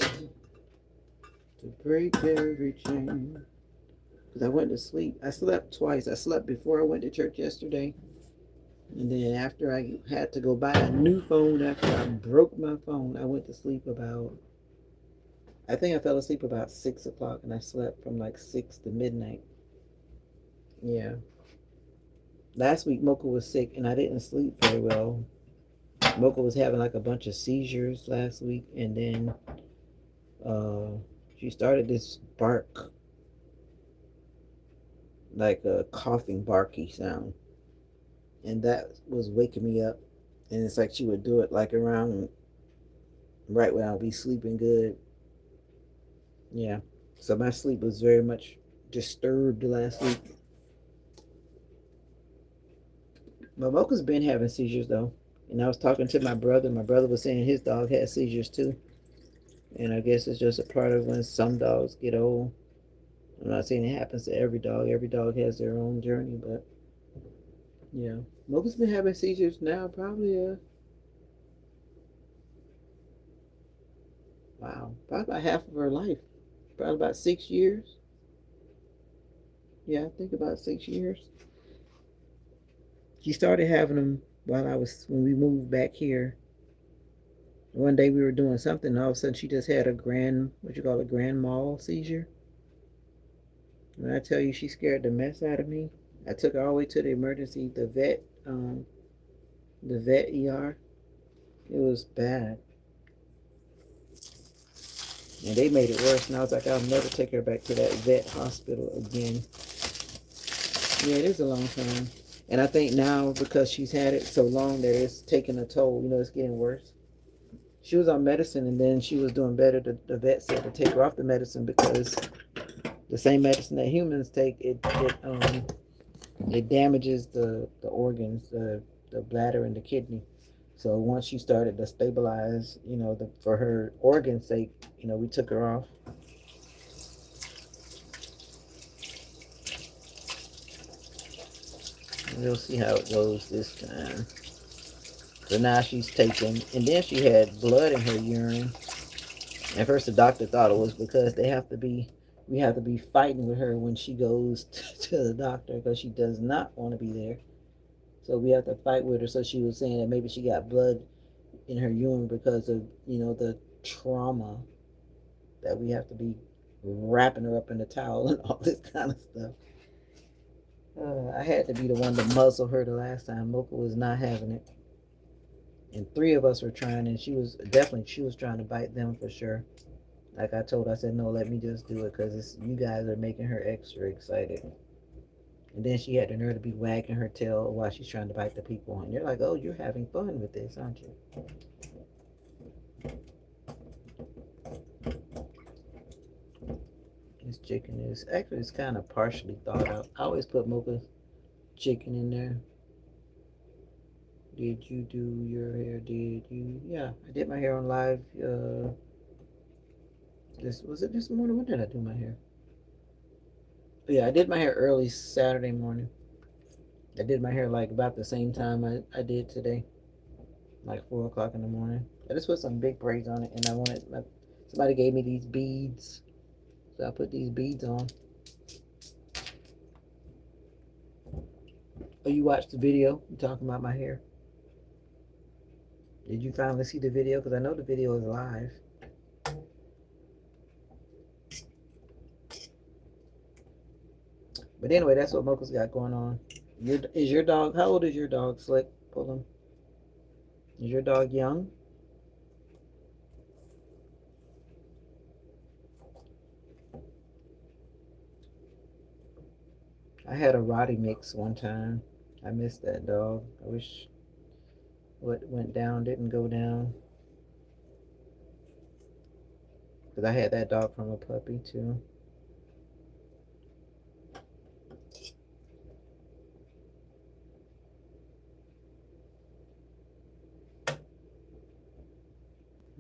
up to break every chain. Because I went to sleep. I slept twice. I slept before I went to church yesterday. And then after I had to go buy a new phone after I broke my phone, I went to sleep about, I think I fell asleep about 6 o'clock and I slept from like 6 to midnight. Yeah. Last week, Mocha was sick and I didn't sleep very well. Mocha was having like a bunch of seizures last week, and then she started this bark, like a coughing, barky sound. And that was waking me up. And it's like she would do it like around right when I'll be sleeping good. Yeah. So my sleep was very much disturbed last week. But Mocha's been having seizures though. And I was talking to my brother. My brother was saying his dog had seizures too. And I guess it's just a part of when some dogs get old. I'm not saying it happens to every dog. Every dog has their own journey, but yeah. Mocha's been having seizures now probably wow, probably about half of her life. Probably about 6 years. Yeah, I think about 6 years. She started having them when we moved back here. One day we were doing something, and all of a sudden she just had a grand mal seizure. When I tell you she scared the mess out of me, I took her all the way to the emergency, the vet ER. It was bad. And they made it worse, and I was like, I'll never take her back to that vet hospital again. Yeah, it is a long time. And I think now, because she's had it so long, that it's taking a toll. It's getting worse. She was on medicine, and then she was doing better. The vet said to take her off the medicine because the same medicine that humans take, it damages the organs, the bladder and the kidney. So once she started to stabilize, for her organ's sake, we took her off. We'll see how it goes this time. So now she's taking, and then she had blood in her urine. At first, the doctor thought it was because we have to be fighting with her when she goes to the doctor because she does not want to be there. So we have to fight with her. So she was saying that maybe she got blood in her urine because of the trauma, that we have to be wrapping her up in a towel and all this kind of stuff. I had to be the one to muzzle her the last time. Mocha was not having it. And three of us were trying, and she was trying to bite them for sure. Like I told her, I said, no, let me just do it because you guys are making her extra excited. And then she had the nerve to be wagging her tail while she's trying to bite the people. And you're like, oh, you're having fun with this, aren't you? This chicken is actually it's kind of partially thawed out. I always put mocha chicken in there. Did you do your hair? Did you? Yeah, I did my hair on live. This was it this morning. When did I do my hair? Yeah, I did my hair early Saturday morning. I did my hair like about the same time I did today, like 4 o'clock in the morning. I just put some big braids on it, and somebody gave me these beads, so I put these beads on. Oh, you watched the video? You talking about my hair? Did you finally see the video? Because I know the video is live. But anyway, that's what Mocha's got going on. Is your dog? How old is your dog? Slick, pull him. Is your dog young? I had a Roddy mix one time. I missed that dog. I wish what went down didn't go down. Because I had that dog from a puppy too.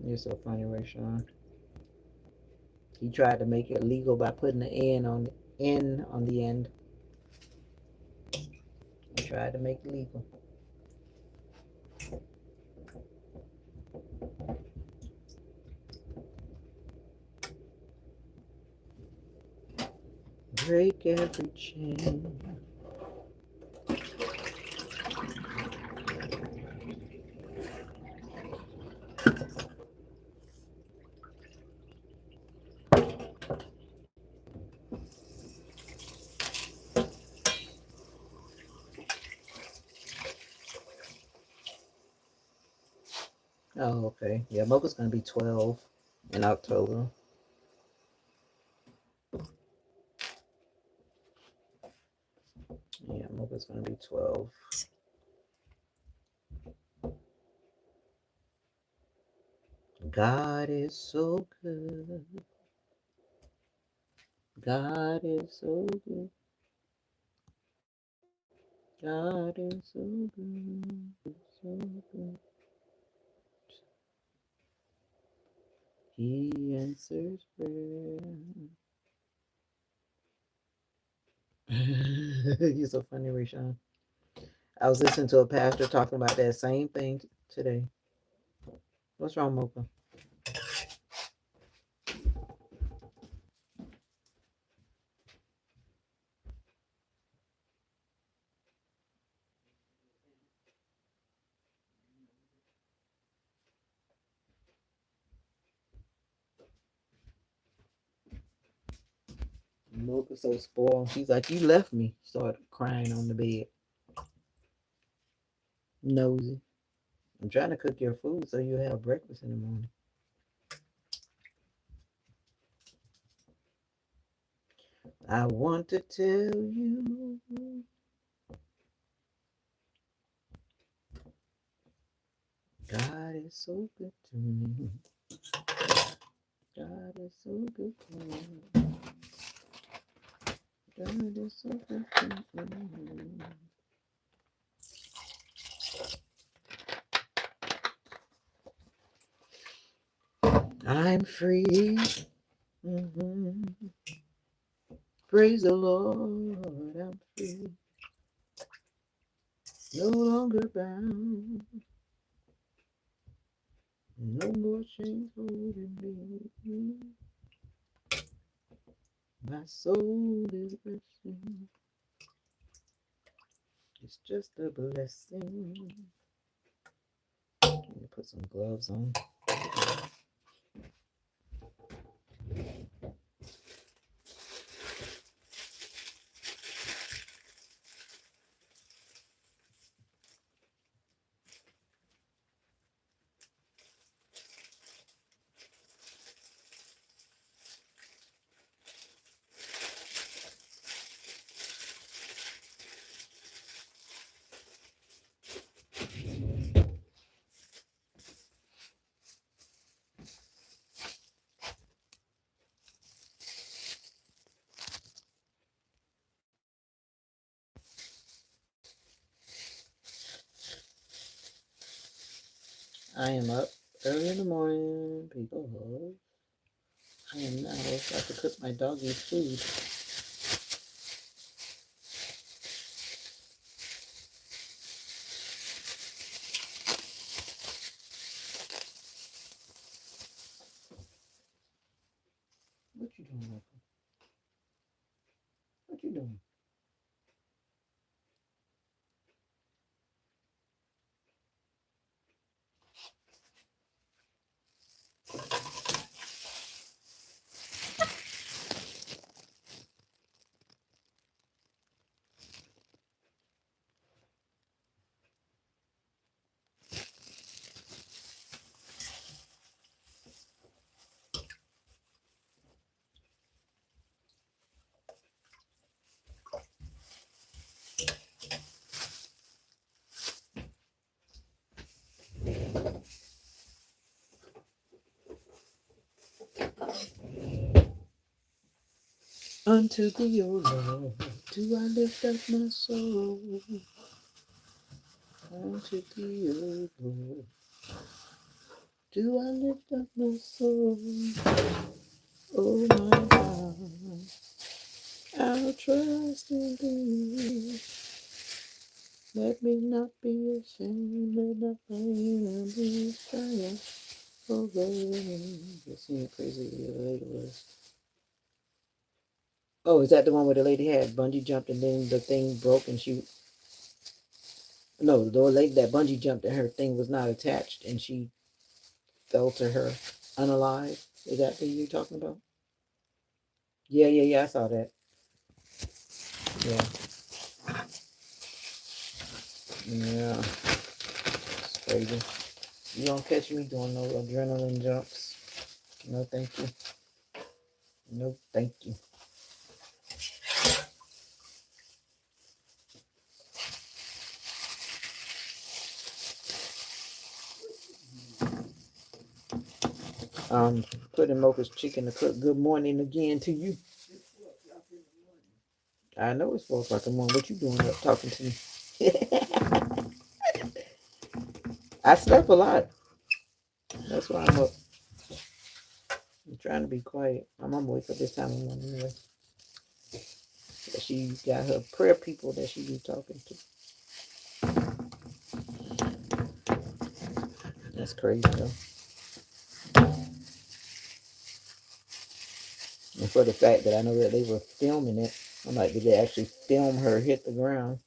You're so funny, Rayshawn. He tried to make it legal by putting the N on the end. He tried to make it legal. Break every chain. Oh, okay. Yeah, Mocha's gonna be 12 in October. Yeah, Mocha's gonna be 12. God is so good. God is so good. God is so good. So good. He answers prayer. You're so funny, Rashawn. I was listening to a pastor talking about that same thing today. What's wrong, Mocha? Mocha's so spoiled. She's like, you left me. Started crying on the bed. Nosy. I'm trying to cook your food so you have breakfast in the morning. I want to tell you, God is so good to me. God is so good to me. God is so good to me. I'm free. Mm-hmm. Praise the Lord. I'm free. No longer bound. No more chains holding me. My soul is resting. It's just a blessing. Let me put some gloves on. I am up early in the morning because I am now about to cook my doggy's food. What you doing, Michael? What you doing? Unto thee, O Lord, do I lift up my soul. Unto thee, O Lord, do I lift up my soul. Oh my God, I'll trust in thee. Let me not be ashamed, let not my enemies triumph over me. Let's see how crazy the lady was. Oh, is that the one where the lady had bungee jumped and then the thing broke and she... No, the lady that bungee jumped and her thing was not attached and she fell to her unalive. Is that the you're talking about? Yeah, I saw that. Yeah. Yeah. It's crazy. You don't catch me doing no adrenaline jumps. No, thank you. No, thank you. Putting Mocha's chicken to cook. Good morning again to you. I know it's 4 o'clock in the morning. What you doing up talking to me? I slept a lot. That's why I'm up. I'm trying to be quiet. My mom wakes up this time of the morning anyway. She got her prayer people that she be talking to. That's crazy though. And for the fact that I know that they were filming it, I'm like, did they actually film her hit the ground?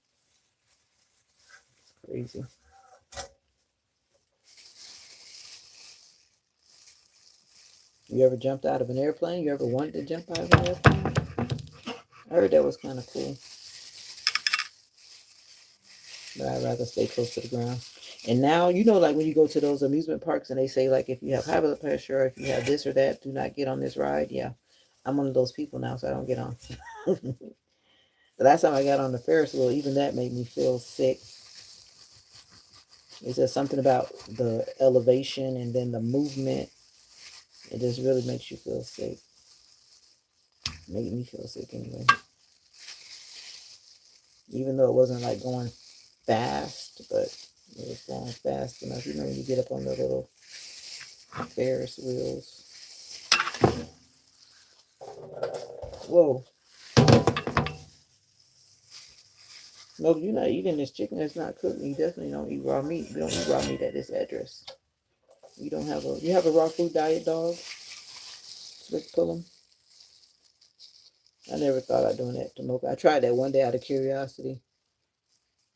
It's crazy. You ever jumped out of an airplane? You ever wanted to jump out of an airplane? I heard that was kind of cool. But I'd rather stay close to the ground. And now, you know, like when you go to those amusement parks and they say, like, if you have high blood pressure or if you have this or that, do not get on this ride. Yeah, I'm one of those people now, so I don't get on. The last time I got on the Ferris wheel, even that made me feel sick. It's just something about the elevation and then the movement. It just really makes you feel sick. Made me feel sick anyway. Even though it wasn't like going fast, but it was going fast enough. You know, when you get up on the little Ferris wheels. Whoa. No, you're not eating this chicken that's not cooked. You definitely don't eat raw meat. We don't eat raw meat at this address. You don't have a... You have a raw food diet, dog? Slick Pullum? I never thought of doing that to Mocha. I tried that one day out of curiosity.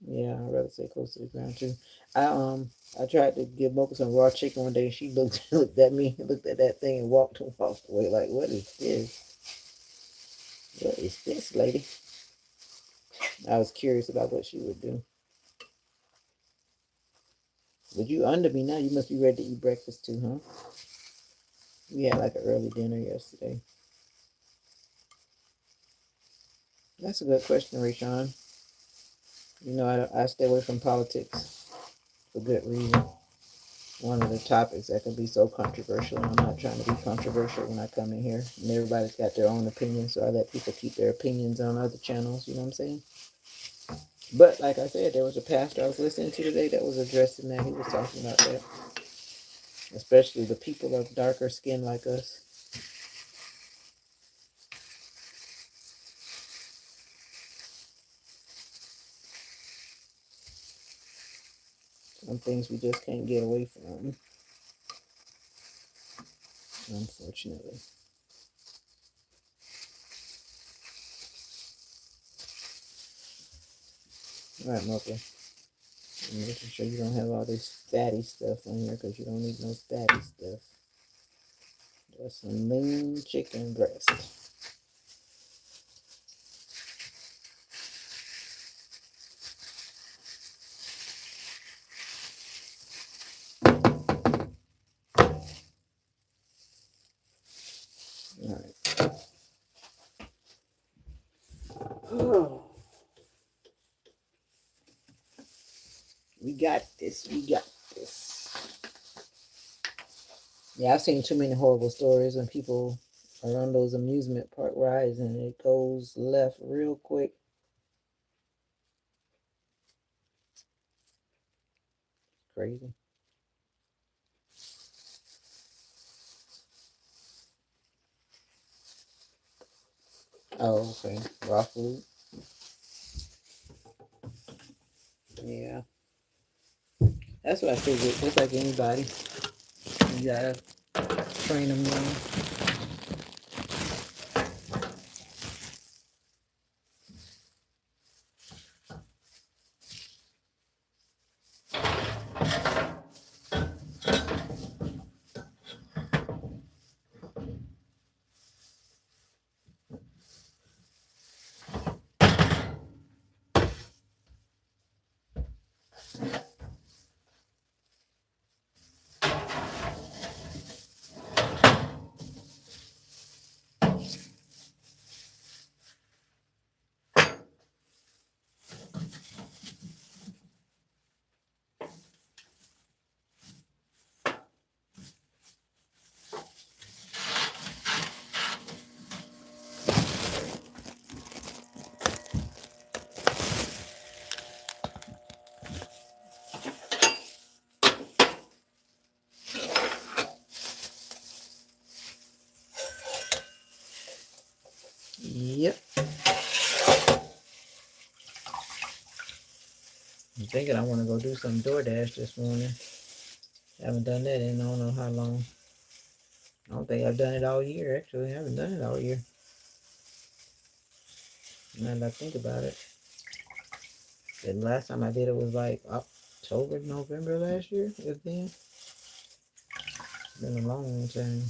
Yeah, I'd rather stay close to the ground too. I tried to give Mocha some raw chicken one day and she looked at me, looked at that thing and walked away like, what is this? What is this, lady? I was curious about what she would do. But you under me now, you must be ready to eat breakfast too, huh? We had like an early dinner yesterday. That's a good question, Rayshawn. You know, I stay away from politics for good reason. One of the topics that can be so controversial, and I'm not trying to be controversial when I come in here. And everybody's got their own opinion, so I let people keep their opinions on other channels, you know what I'm saying? But like I said, there was a pastor I was listening to today that was addressing that. He was talking about that. especially the people of darker skin like us. Some things we just can't get away from, unfortunately. All right, Mocha. Making sure you don't have all this fatty stuff on here because you don't need no fatty stuff. Just some lean chicken breast. All right. Oh, we got this. We got this. Yeah, I've seen too many horrible stories when people are on those amusement park rides and it goes left real quick. Crazy. Oh, okay. Raw food. Yeah. That's what I figured. Just like anybody, you gotta train them well. Yep. I'm thinking I want to go do some DoorDash this morning. Haven't done that in I don't know how long. I don't think I've done it all year, actually. I haven't done it all year. Now that I think about it. The last time I did it was like October, November last year. It then. It's been a long time.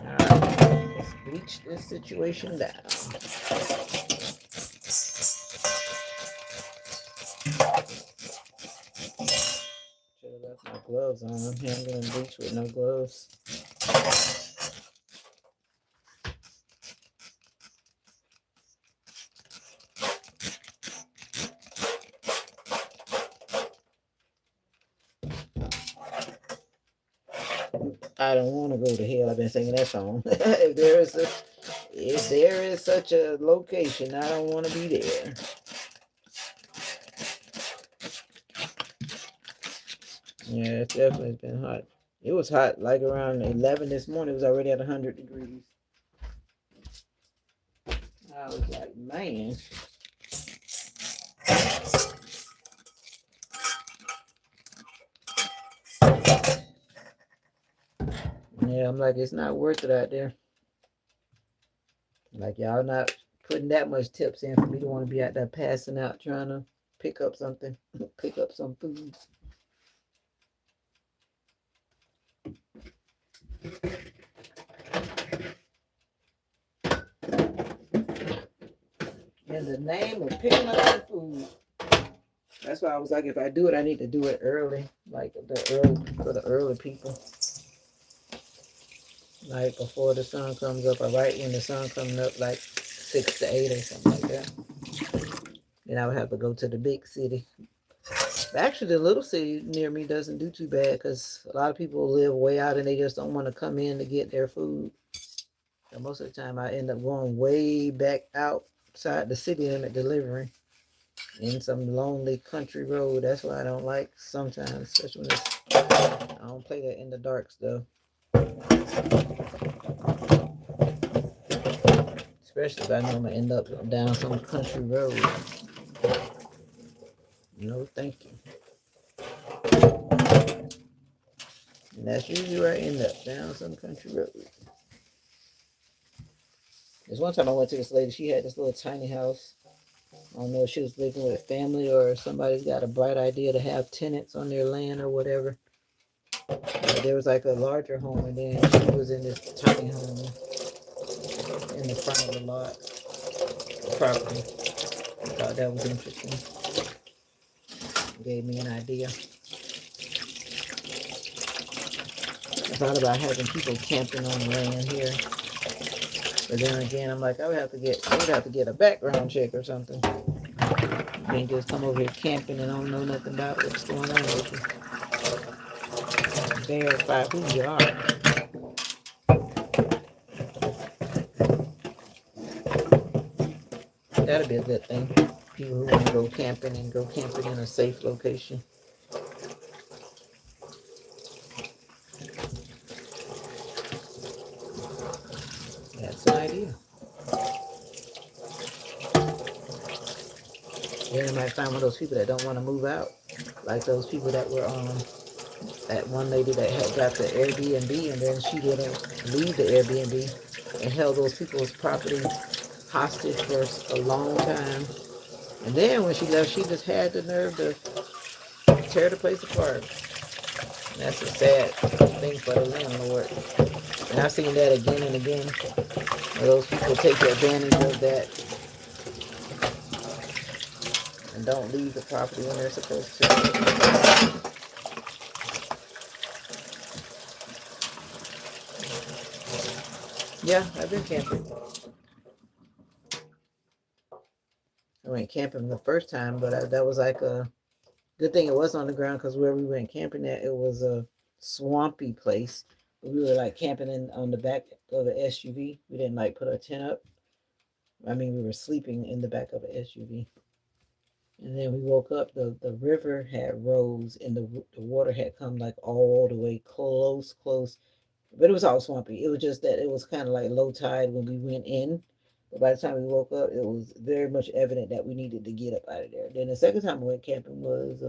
Alright, let's bleach this situation down. Should have left my gloves on. I'm handling bleach with no gloves. I don't want to go to hell. I've been singing that song. If there is such a location, I don't want to be there. Yeah, it's definitely been hot. It was hot like around 11 this morning. It was already at 100 degrees. I was like, man. Yeah, I'm like, it's not worth it out there. Like, y'all not putting that much tips in for me to want to be out there passing out trying to pick up something, pick up some food. In the name of picking up some food. That's why I was like, if I do it, I need to do it early. like for the early people, like before the sun comes up, or right when the sun comes up, like 6 to 8 or something like that. Then I would have to go to the big city. But actually, the little city near me doesn't do too bad because a lot of people live way out and they just don't want to come in to get their food. So most of the time, I end up going way back outside the city limit delivering in some lonely country road. That's why I don't like sometimes, especially when I don't play that in the dark stuff. Especially if I know I'm gonna end up down some country road. No, thank you. And that's usually where I end up, down some country road. There's one time I went to this lady, she had this little tiny house. I don't know if she was living with family or somebody's got a bright idea to have tenants on their land or whatever. There was like a larger home, and then she was in this tiny home in the front of the lot, the property. I thought that was interesting. Gave me an idea. I thought about having people camping on the land here. But then again, I'm like, I would have to get a background check or something. You can't just come over here camping and don't know nothing about what's going on with you. Verify who you are. That'd be a good thing. People who want to go camping and go camping in a safe location. That's an idea. Then you might find one of those people that don't want to move out. Like those people that were that one lady that had got the Airbnb and then she didn't leave the Airbnb and held those people's property hostage for a long time. And then when she left, she just had the nerve to tear the place apart. And that's a sad thing for the landlord. And I've seen that again and again. Where those people take advantage of that and don't leave the property when they're supposed to. Yeah, I've been camping. I went camping the first time, but that was like a good thing it wasn't on the ground because where we went camping at, it was a swampy place. We were like camping on the back of an SUV. We didn't like put our tent up. I mean, we were sleeping in the back of an SUV. And then we woke up, the river had rose and the water had come like all the way close. But it was all swampy. It was just that it was kind of like low tide when we went in. But by the time we woke up, it was very much evident that we needed to get up out of there. Then the second time we went camping was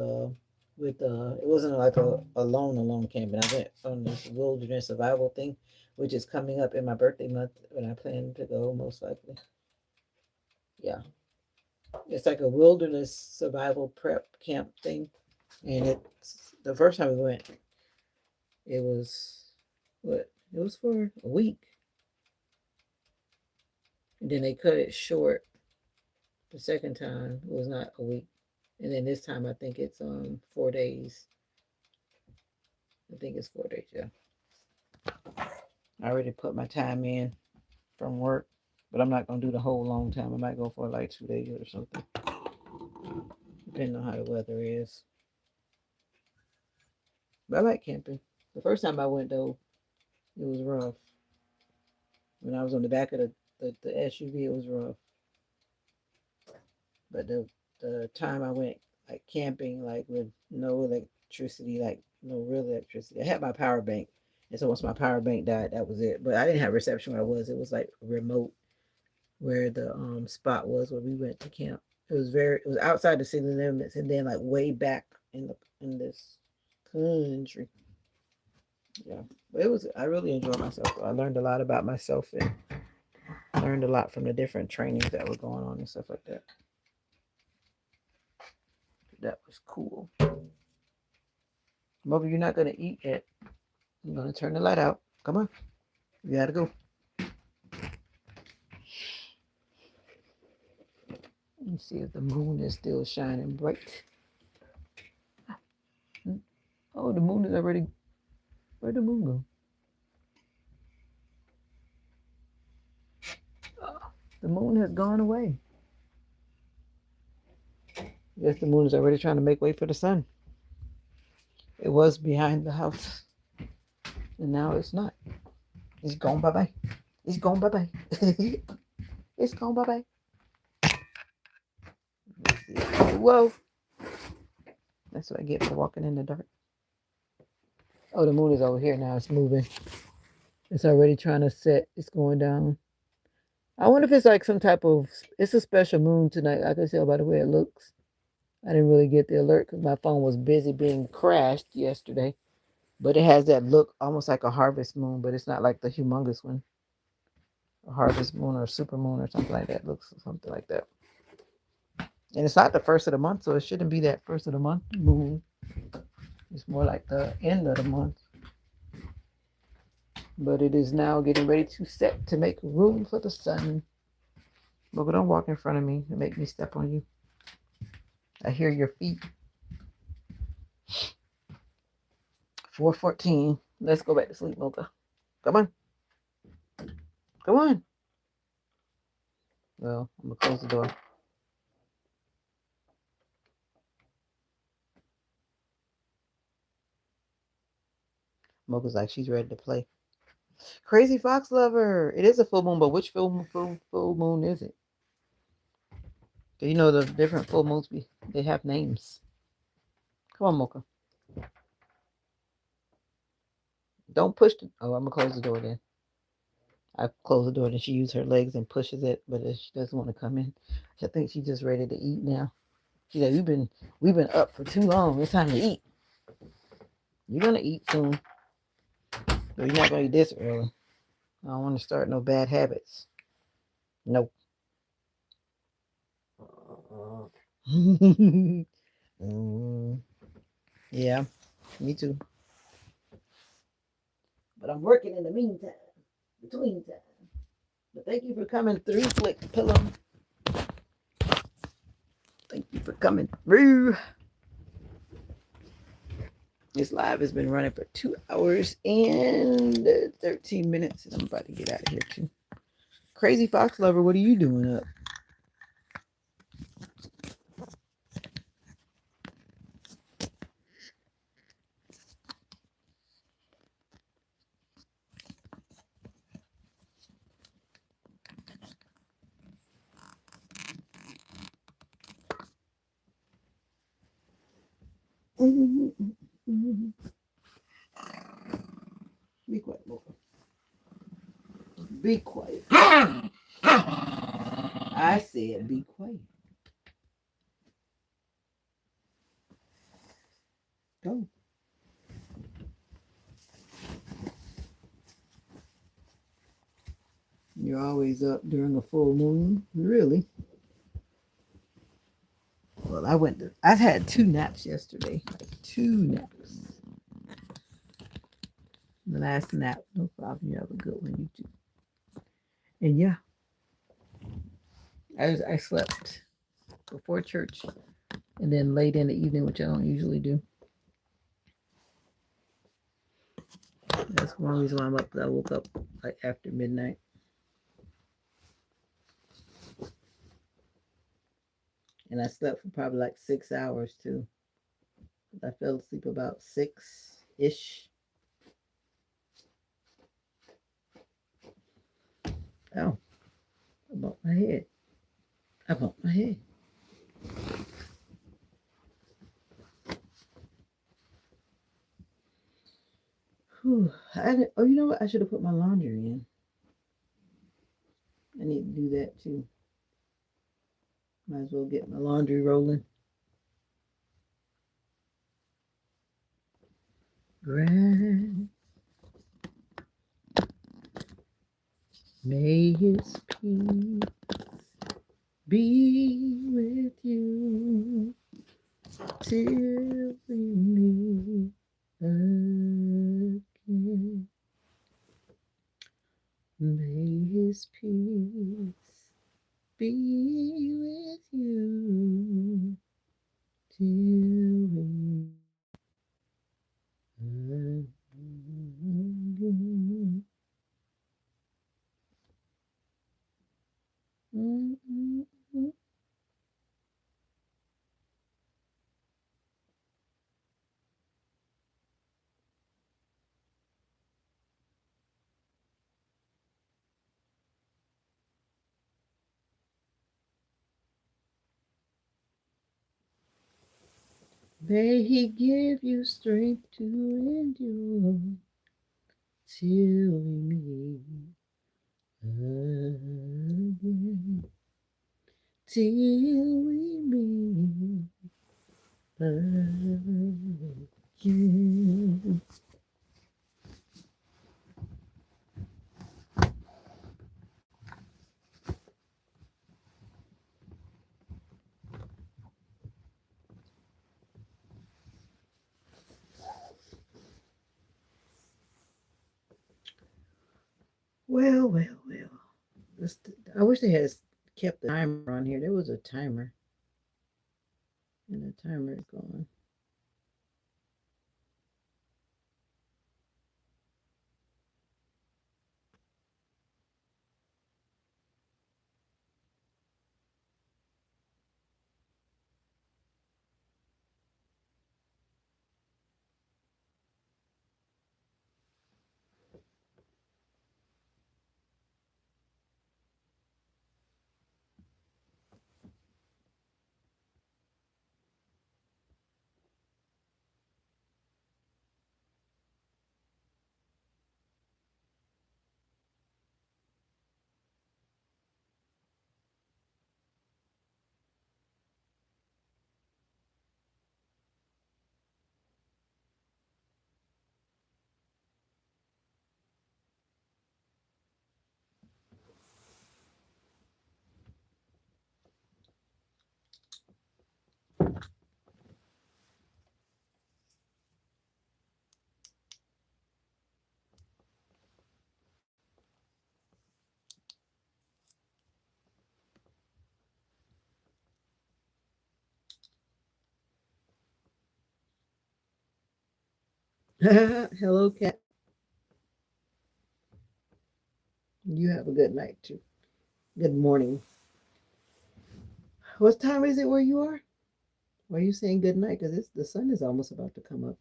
it wasn't like a alone camping. I went on this wilderness survival thing, which is coming up in my birthday month when I plan to go most likely. Yeah. It's like a wilderness survival prep camp thing. And it's the first time we went, it was what? It was for a week. And then they cut it short the second time. It was not a week. And then this time I think it's 4 days. I think it's 4 days, yeah. I already put my time in from work, but I'm not gonna do the whole long time. I might go for like 2 days or something. Depending on how the weather is. But I like camping. The first time I went though, it was rough. When I was on the back of the SUV, it was rough. But the time I went like camping, like with no electricity, like no real electricity. I had my power bank, and so once my power bank died, that was it. But I didn't have reception where I was. It was like remote where the spot was where we went to camp. It was outside the city limits, and then like way back in this country. Yeah, but it was. I really enjoyed myself. I learned a lot about myself and learned a lot from the different trainings that were going on and stuff like that. That was cool. Moby, you're not gonna eat yet. I'm gonna turn the light out. Come on. We gotta go. Let's see if the moon is still shining bright. Oh, the moon is already. Where'd the moon go? Oh, the moon has gone away. Yes, the moon is already trying to make way for the sun. It was behind the house, and now it's not. It's gone bye bye. It's gone bye bye. It's gone bye bye. Whoa! That's what I get for walking in the dark. Oh, the moon is over here now. It's moving. It's already trying to set. It's going down. I wonder if it's like some type of. It's a special moon tonight. I can tell by the way it looks. I didn't really get the alert because my phone was busy being crashed yesterday. But it has that look almost like a harvest moon, but it's not like the humongous one. A harvest moon or super moon or something like that. It looks something like that. And it's not the first of the month, so it shouldn't be that first of the month moon. It's more like the end of the month. But it is now getting ready to set to make room for the sun. But don't walk in front of me and make me step on you. I hear your feet. 4:14. Let's go back to sleep, Mocha. Come on. Come on. Well, I'm going to close the door. Mocha's like, she's ready to play. Crazy Fox Lover. It is a full moon, but which full moon is it? Do you know the different full moons? They have names. Come on, Mocha. Don't push the. Oh, I'm gonna close the door then. I close the door, and she uses her legs and pushes it, but she doesn't want to come in. I think she's just ready to eat now. She's like, we've been up for too long. It's time to eat. You're gonna eat soon, but you're not gonna eat this early. I don't want to start no bad habits. Nope. Yeah, me too. But I'm working in the meantime, between time. But thank you for coming through, Flick Pillow. Thank you for coming through. This live has been running for 2 hours and 13 minutes, and I'm about to get out of here too. Crazy Fox Lover, what are you doing up? Be quiet, Mocha. Be quiet. I said be quiet. Go. You're always up during a full moon, really? Well, I had 2 naps yesterday. Like 2 naps. The last nap, no problem. You have a good one, you too. And yeah, I slept before church and then late in the evening, which I don't usually do. That's one reason why I'm up. I woke up like after midnight. And I slept for probably like 6 hours too. I fell asleep about 6-ish. Oh, I bumped my head. I bumped my head. Whew. Oh, you know what? I should have put my laundry in. I need to do that too. Might as well get my laundry rolling. Grand. May his peace be with you till we meet again. May his peace be with you till we May He give you strength to endure till we meet again. Till we meet again. Well, well, well. I wish they had kept the timer on here. There was a timer, and the timer is gone. Hello, cat. You have a good night too. Good morning. What time is it where you are? Why are you saying good night? Because the sun is almost about to come up.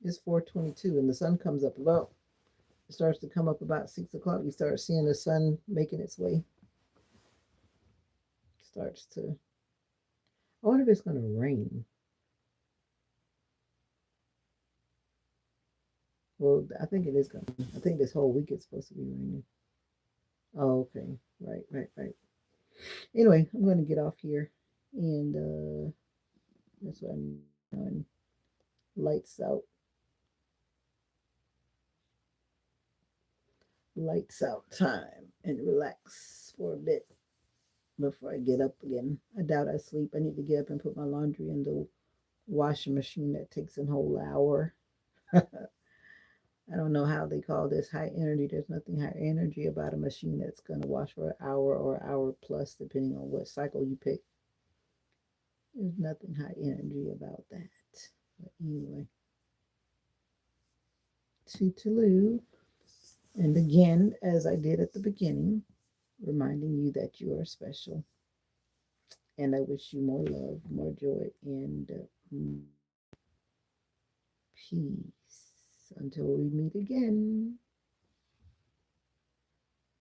It's 4:22, and the sun comes up about. It starts to come up about 6 o'clock. You start seeing the sun making its way. Starts to. I wonder if it's going to rain. Well, I think it is going to. I think this whole week it's supposed to be raining. Oh, okay. Right, right, right. Anyway, I'm going to get off here, and that's what I'm doing. Lights out. Lights out time, and relax for a bit before I get up again. I doubt I sleep. I need to get up and put my laundry in the washing machine. That takes a whole hour. I don't know how they call this high energy. There's nothing high energy about a machine that's going to wash for an hour or an hour plus, depending on what cycle you pick. There's nothing high energy about that. But anyway, toodaloo. And again, as I did at the beginning, reminding you that you are special. And I wish you more love, more joy, and peace. Until we meet again.